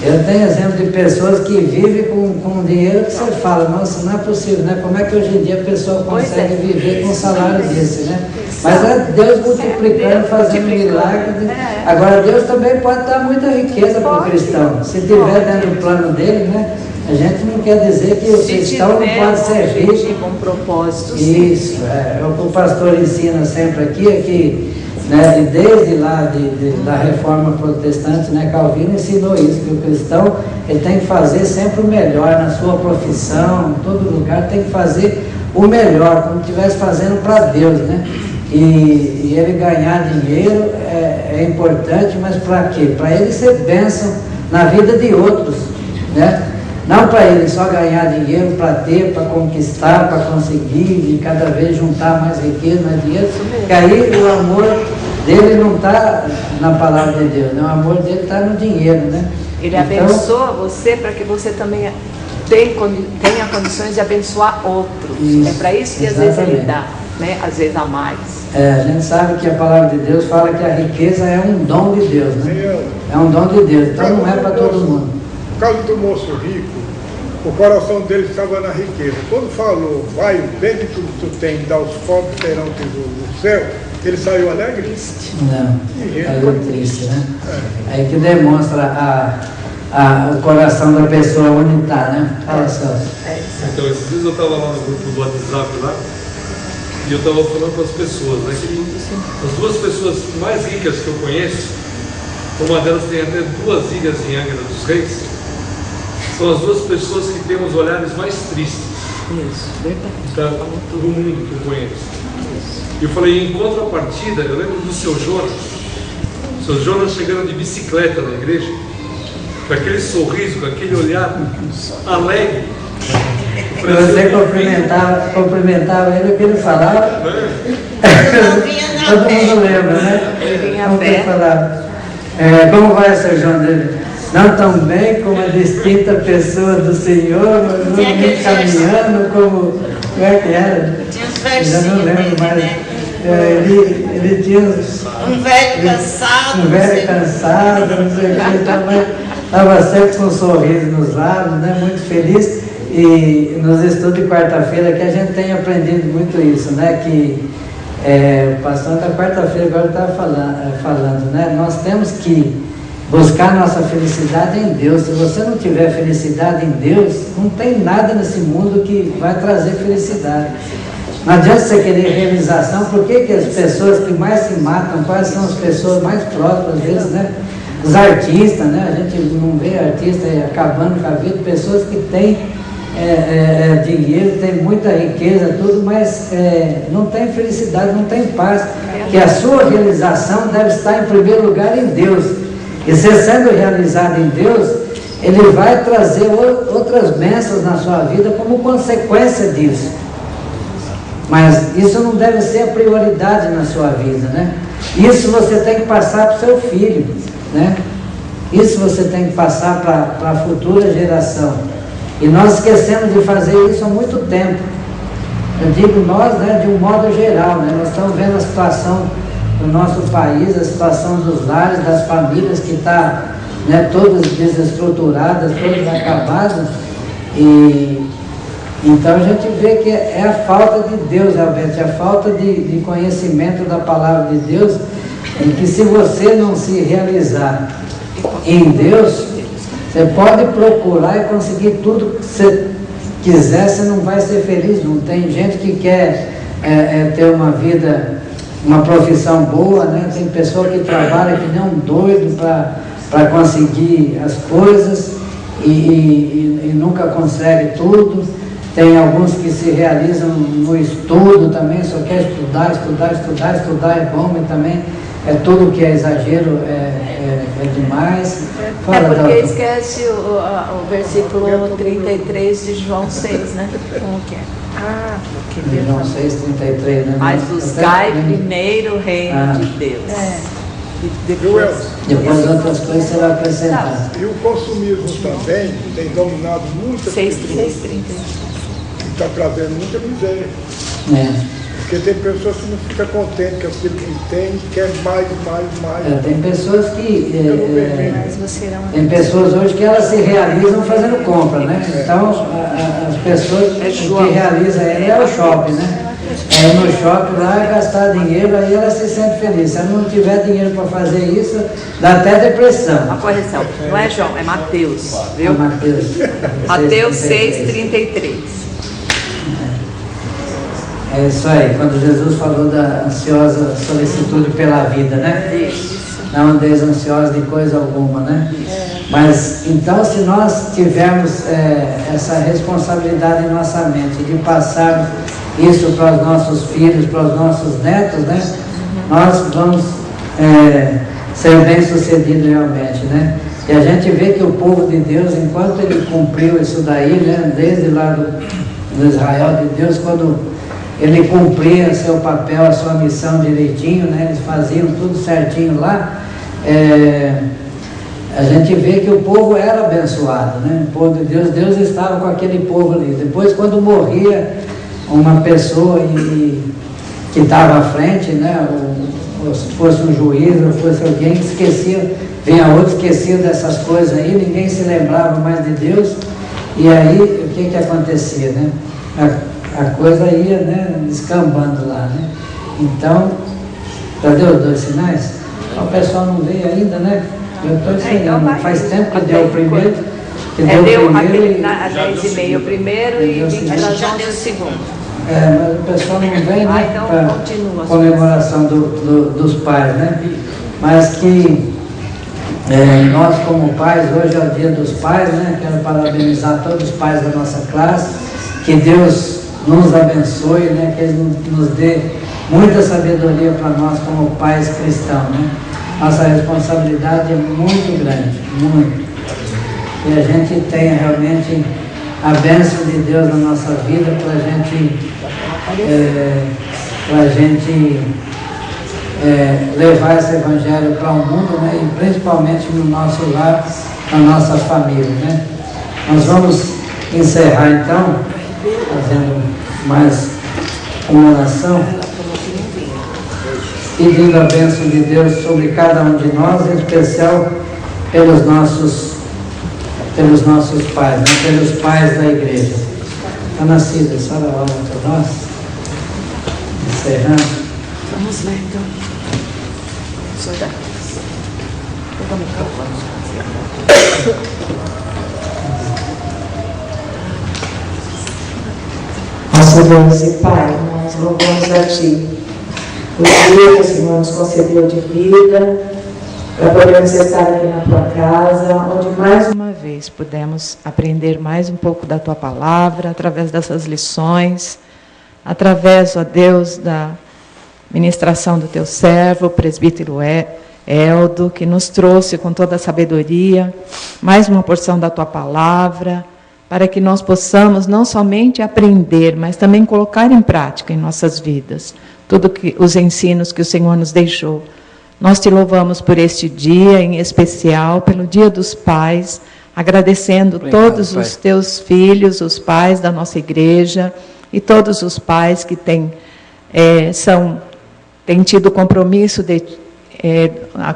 Eu tenho exemplo de pessoas que vivem com dinheiro que você fala, nossa, não é possível, né? Como é que hoje em dia a pessoa consegue viver com um salário desse, né? Mas é Deus multiplicando, fazendo milagre. Agora Deus também pode dar muita riqueza para o cristão. Se tiver dentro do plano dele, né? A gente não quer dizer que o cristão não pode ser rico. Com propósito. Isso, o pastor ensina sempre aqui é que, né, desde lá da reforma protestante, né, Calvino ensinou isso, que o cristão ele tem que fazer sempre o melhor na sua profissão, em todo lugar tem que fazer o melhor, como se estivesse fazendo para Deus, né? E ele ganhar dinheiro é importante, mas para quê? Para ele ser bênção na vida de outros, né? Não para ele só ganhar dinheiro, para ter, para conquistar, para conseguir e cada vez juntar mais riqueza, mais dinheiro, porque aí o amor dele não está na palavra de Deus, né? O amor dele está no dinheiro, né? Ele abençoa você para que você também tenha condições de abençoar outros. Isso, é para isso que às vezes ele dá, né? Às vezes a mais. A gente sabe que a palavra de Deus fala que a riqueza é um dom de Deus, né? É um dom de Deus, então não é para todo mundo. No caso do moço rico, o coração dele estava na riqueza. Quando falou, vai, vende tudo que tu tem, dá aos pobres, terão tesouro no céu, ele saiu alegre? Não, saiu triste, né? Aí que demonstra o coração da pessoa onde está, né? Fala só. Então, esses dias eu estava lá no grupo do WhatsApp lá, e eu estava falando com as pessoas, né? Que as duas pessoas mais ricas que eu conheço, uma delas tem até 2 ilhas em Angra dos Reis, são as 2 pessoas que têm os olhares mais tristes. Isso, verdade. Do mundo que eu conheço. E eu falei, em contrapartida, eu lembro do seu Jonas chegando de bicicleta na igreja, com aquele sorriso, com aquele olhar alegre. Você cumprimentava ele, o que ele falava. Todo mundo lembra, né? Ele vinha Como ele falava. Como vai, seu João dele? Não tão bem como a distinta pessoa do Senhor, mas não me caminhando como é que era? Tinha uns Já não versinhos lembro dele, mais. né? Ele tinha Um velho cansado. um velho cansado, não sei o que, estava sempre com um sorriso nos lábios, né? Muito feliz. E nos estudos de quarta-feira que a gente tem aprendido muito isso, né? Que o pastor da quarta-feira agora estava falando, né? Nós temos que buscar nossa felicidade em Deus. Se você não tiver felicidade em Deus, não tem nada nesse mundo que vai trazer felicidade. Não adianta você querer realização. Por que as pessoas que mais se matam, quais são as pessoas mais próximas, às vezes, né? Os artistas, né? A gente não vê artistas acabando com a vida, pessoas que têm dinheiro, tem muita riqueza, tudo, mas não tem felicidade, não tem paz. Que a sua realização deve estar em primeiro lugar em Deus. E você sendo realizado em Deus, Ele vai trazer outras bênçãos na sua vida como consequência disso. Mas isso não deve ser a prioridade na sua vida, né? Isso você tem que passar para o seu filho, né? Isso você tem que passar para a futura geração. E nós esquecemos de fazer isso há muito tempo. Eu digo nós, né, de um modo geral, né? Nós estamos vendo a situação do nosso país, a situação dos lares, das famílias que está, né, todas desestruturadas, todas acabadas. E então a gente vê que é a falta de Deus, realmente, a falta de conhecimento da palavra de Deus, em que se você não se realizar em Deus, você pode procurar e conseguir tudo que você quiser, você não vai ser feliz. Não tem gente que quer ter uma vida, uma profissão boa, né? Tem pessoa que trabalha que nem um doido para conseguir as coisas e nunca consegue tudo. Tem alguns que se realizam no estudo também, só quer estudar é bom, mas também tudo que é exagero é demais. Fala, porque esquece o versículo 33 de João 6, né? Como que é? De João 6, 33, né? Mas buscai primeiro o reino de Deus. Depois outras coisas serão acrescentadas. E o consumismo também tem dominado muitas pessoas. 6,33. Está trazendo muita miséria. Porque tem pessoas que não ficam contentes com aquilo que tem, quer mais. Tem pessoas que. Tem pessoas hoje que elas se realizam fazendo compra, né? Então as pessoas que realizam é o shopping, né? No shopping lá gastar dinheiro, aí ela se sente feliz. Se ela não tiver dinheiro para fazer isso, dá até depressão. Uma correção, não é João, é Mateus, viu? Mateus. Mateus 6,33. É isso aí, quando Jesus falou da ansiosa solicitude pela vida, né? Isso. Não andeis ansiosos de coisa alguma, né? Mas, então, se nós tivermos essa responsabilidade em nossa mente de passarmos isso para os nossos filhos, para os nossos netos, né? Nós vamos ser bem-sucedidos realmente, né? E a gente vê que o povo de Deus, enquanto ele cumpriu isso daí, né? Desde lá do Israel de Deus, quando ele cumpria seu papel, a sua missão direitinho, né? Eles faziam tudo certinho lá. a gente vê que o povo era abençoado, né? O povo de Deus, Deus estava com aquele povo ali. Depois, quando morria uma pessoa que estava à frente, né? Ou se fosse um juiz, ou fosse alguém que esquecia, vinha outro, esquecia dessas coisas aí, ninguém se lembrava mais de Deus, e aí o que acontecia, né? A coisa ia, né, descambando lá, né? Então, já deu 2 sinais? O pessoal não veio ainda, né? Eu estou esperando, faz tempo que deu o primeiro, deu aquele às 10h30 o primeiro e 20 para as 11 o segundo. Mas o pessoal não vem, né, então para a comemoração dos pais, né? Mas que nós como pais, hoje é o dia dos pais, né? Quero parabenizar todos os pais da nossa classe, que Deus nos abençoe, né? Que Ele nos dê muita sabedoria para nós como pais cristãos, né? Nossa responsabilidade é muito grande, muito. E a gente tenha realmente a bênção de Deus na nossa vida para a gente levar esse evangelho para o mundo, né? E principalmente no nosso lar, na nossa família, né? Nós vamos encerrar então, fazendo mais uma oração, pedindo a bênção de Deus sobre cada um de nós, em especial pelos nossos pais, né? Pelos pais da igreja. Está nascida, só a hora para nós. Encerrando. Vamos lá então. Pega o microfone. Nosso Deus e Pai, nós louvamos a Ti o dia que o Senhor nos concedeu de vida, para podermos estar aqui na Tua casa, onde mais uma vez pudemos aprender mais um pouco da Tua Palavra, através dessas lições, através, ó Deus, da ministração do Teu servo, o presbítero Eldo, que nos trouxe com toda a sabedoria mais uma porção da Tua Palavra, para que nós possamos não somente aprender, mas também colocar em prática em nossas vidas tudo os ensinos que o Senhor nos deixou. Nós Te louvamos por este dia, em especial pelo Dia dos Pais, agradecendo todos os Teus filhos, os pais da nossa igreja e todos os pais que têm tido compromisso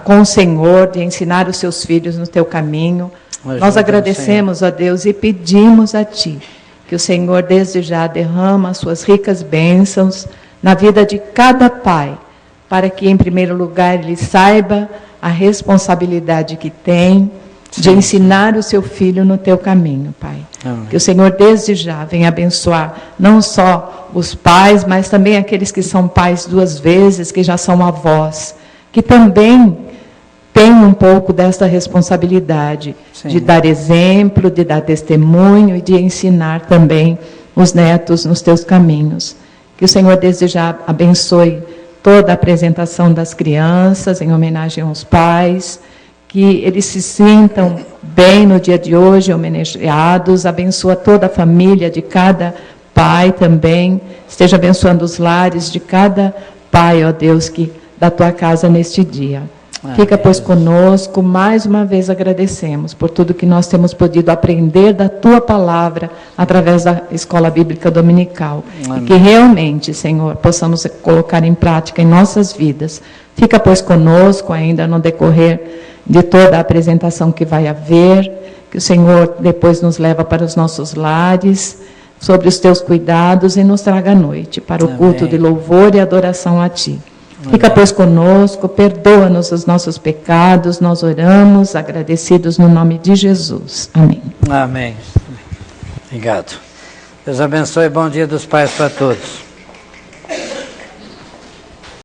com o Senhor, de ensinar os seus filhos no Teu caminho. Nós agradecemos a Deus e pedimos a Ti que o Senhor desde já derrama as suas ricas bênçãos na vida de cada pai, para que em primeiro lugar ele saiba a responsabilidade que tem de ensinar o seu filho no Teu caminho, Pai. Amém. Que o Senhor desde já venha abençoar não só os pais, mas também aqueles que são pais 2 vezes, que já são avós, que também tem um pouco dessa responsabilidade de dar exemplo, de dar testemunho e de ensinar também os netos nos Teus caminhos. Que o Senhor desde já abençoe toda a apresentação das crianças em homenagem aos pais, que eles se sintam bem no dia de hoje, homenageados, abençoa toda a família de cada pai também, esteja abençoando os lares de cada pai, ó Deus, que da Tua casa neste dia. Fica, pois, conosco, mais uma vez agradecemos por tudo que nós temos podido aprender da Tua Palavra através da Escola Bíblica Dominical. Amém. E que realmente, Senhor, possamos colocar em prática em nossas vidas. Fica, pois, conosco ainda no decorrer de toda a apresentação que vai haver, que o Senhor depois nos leva para os nossos lares, sobre os Teus cuidados e nos traga à noite para o culto de louvor e adoração a Ti. Fica, pois, conosco, perdoa-nos os nossos pecados, nós oramos, agradecidos no nome de Jesus. Amém. Amém. Obrigado. Deus abençoe, bom dia dos pais para todos.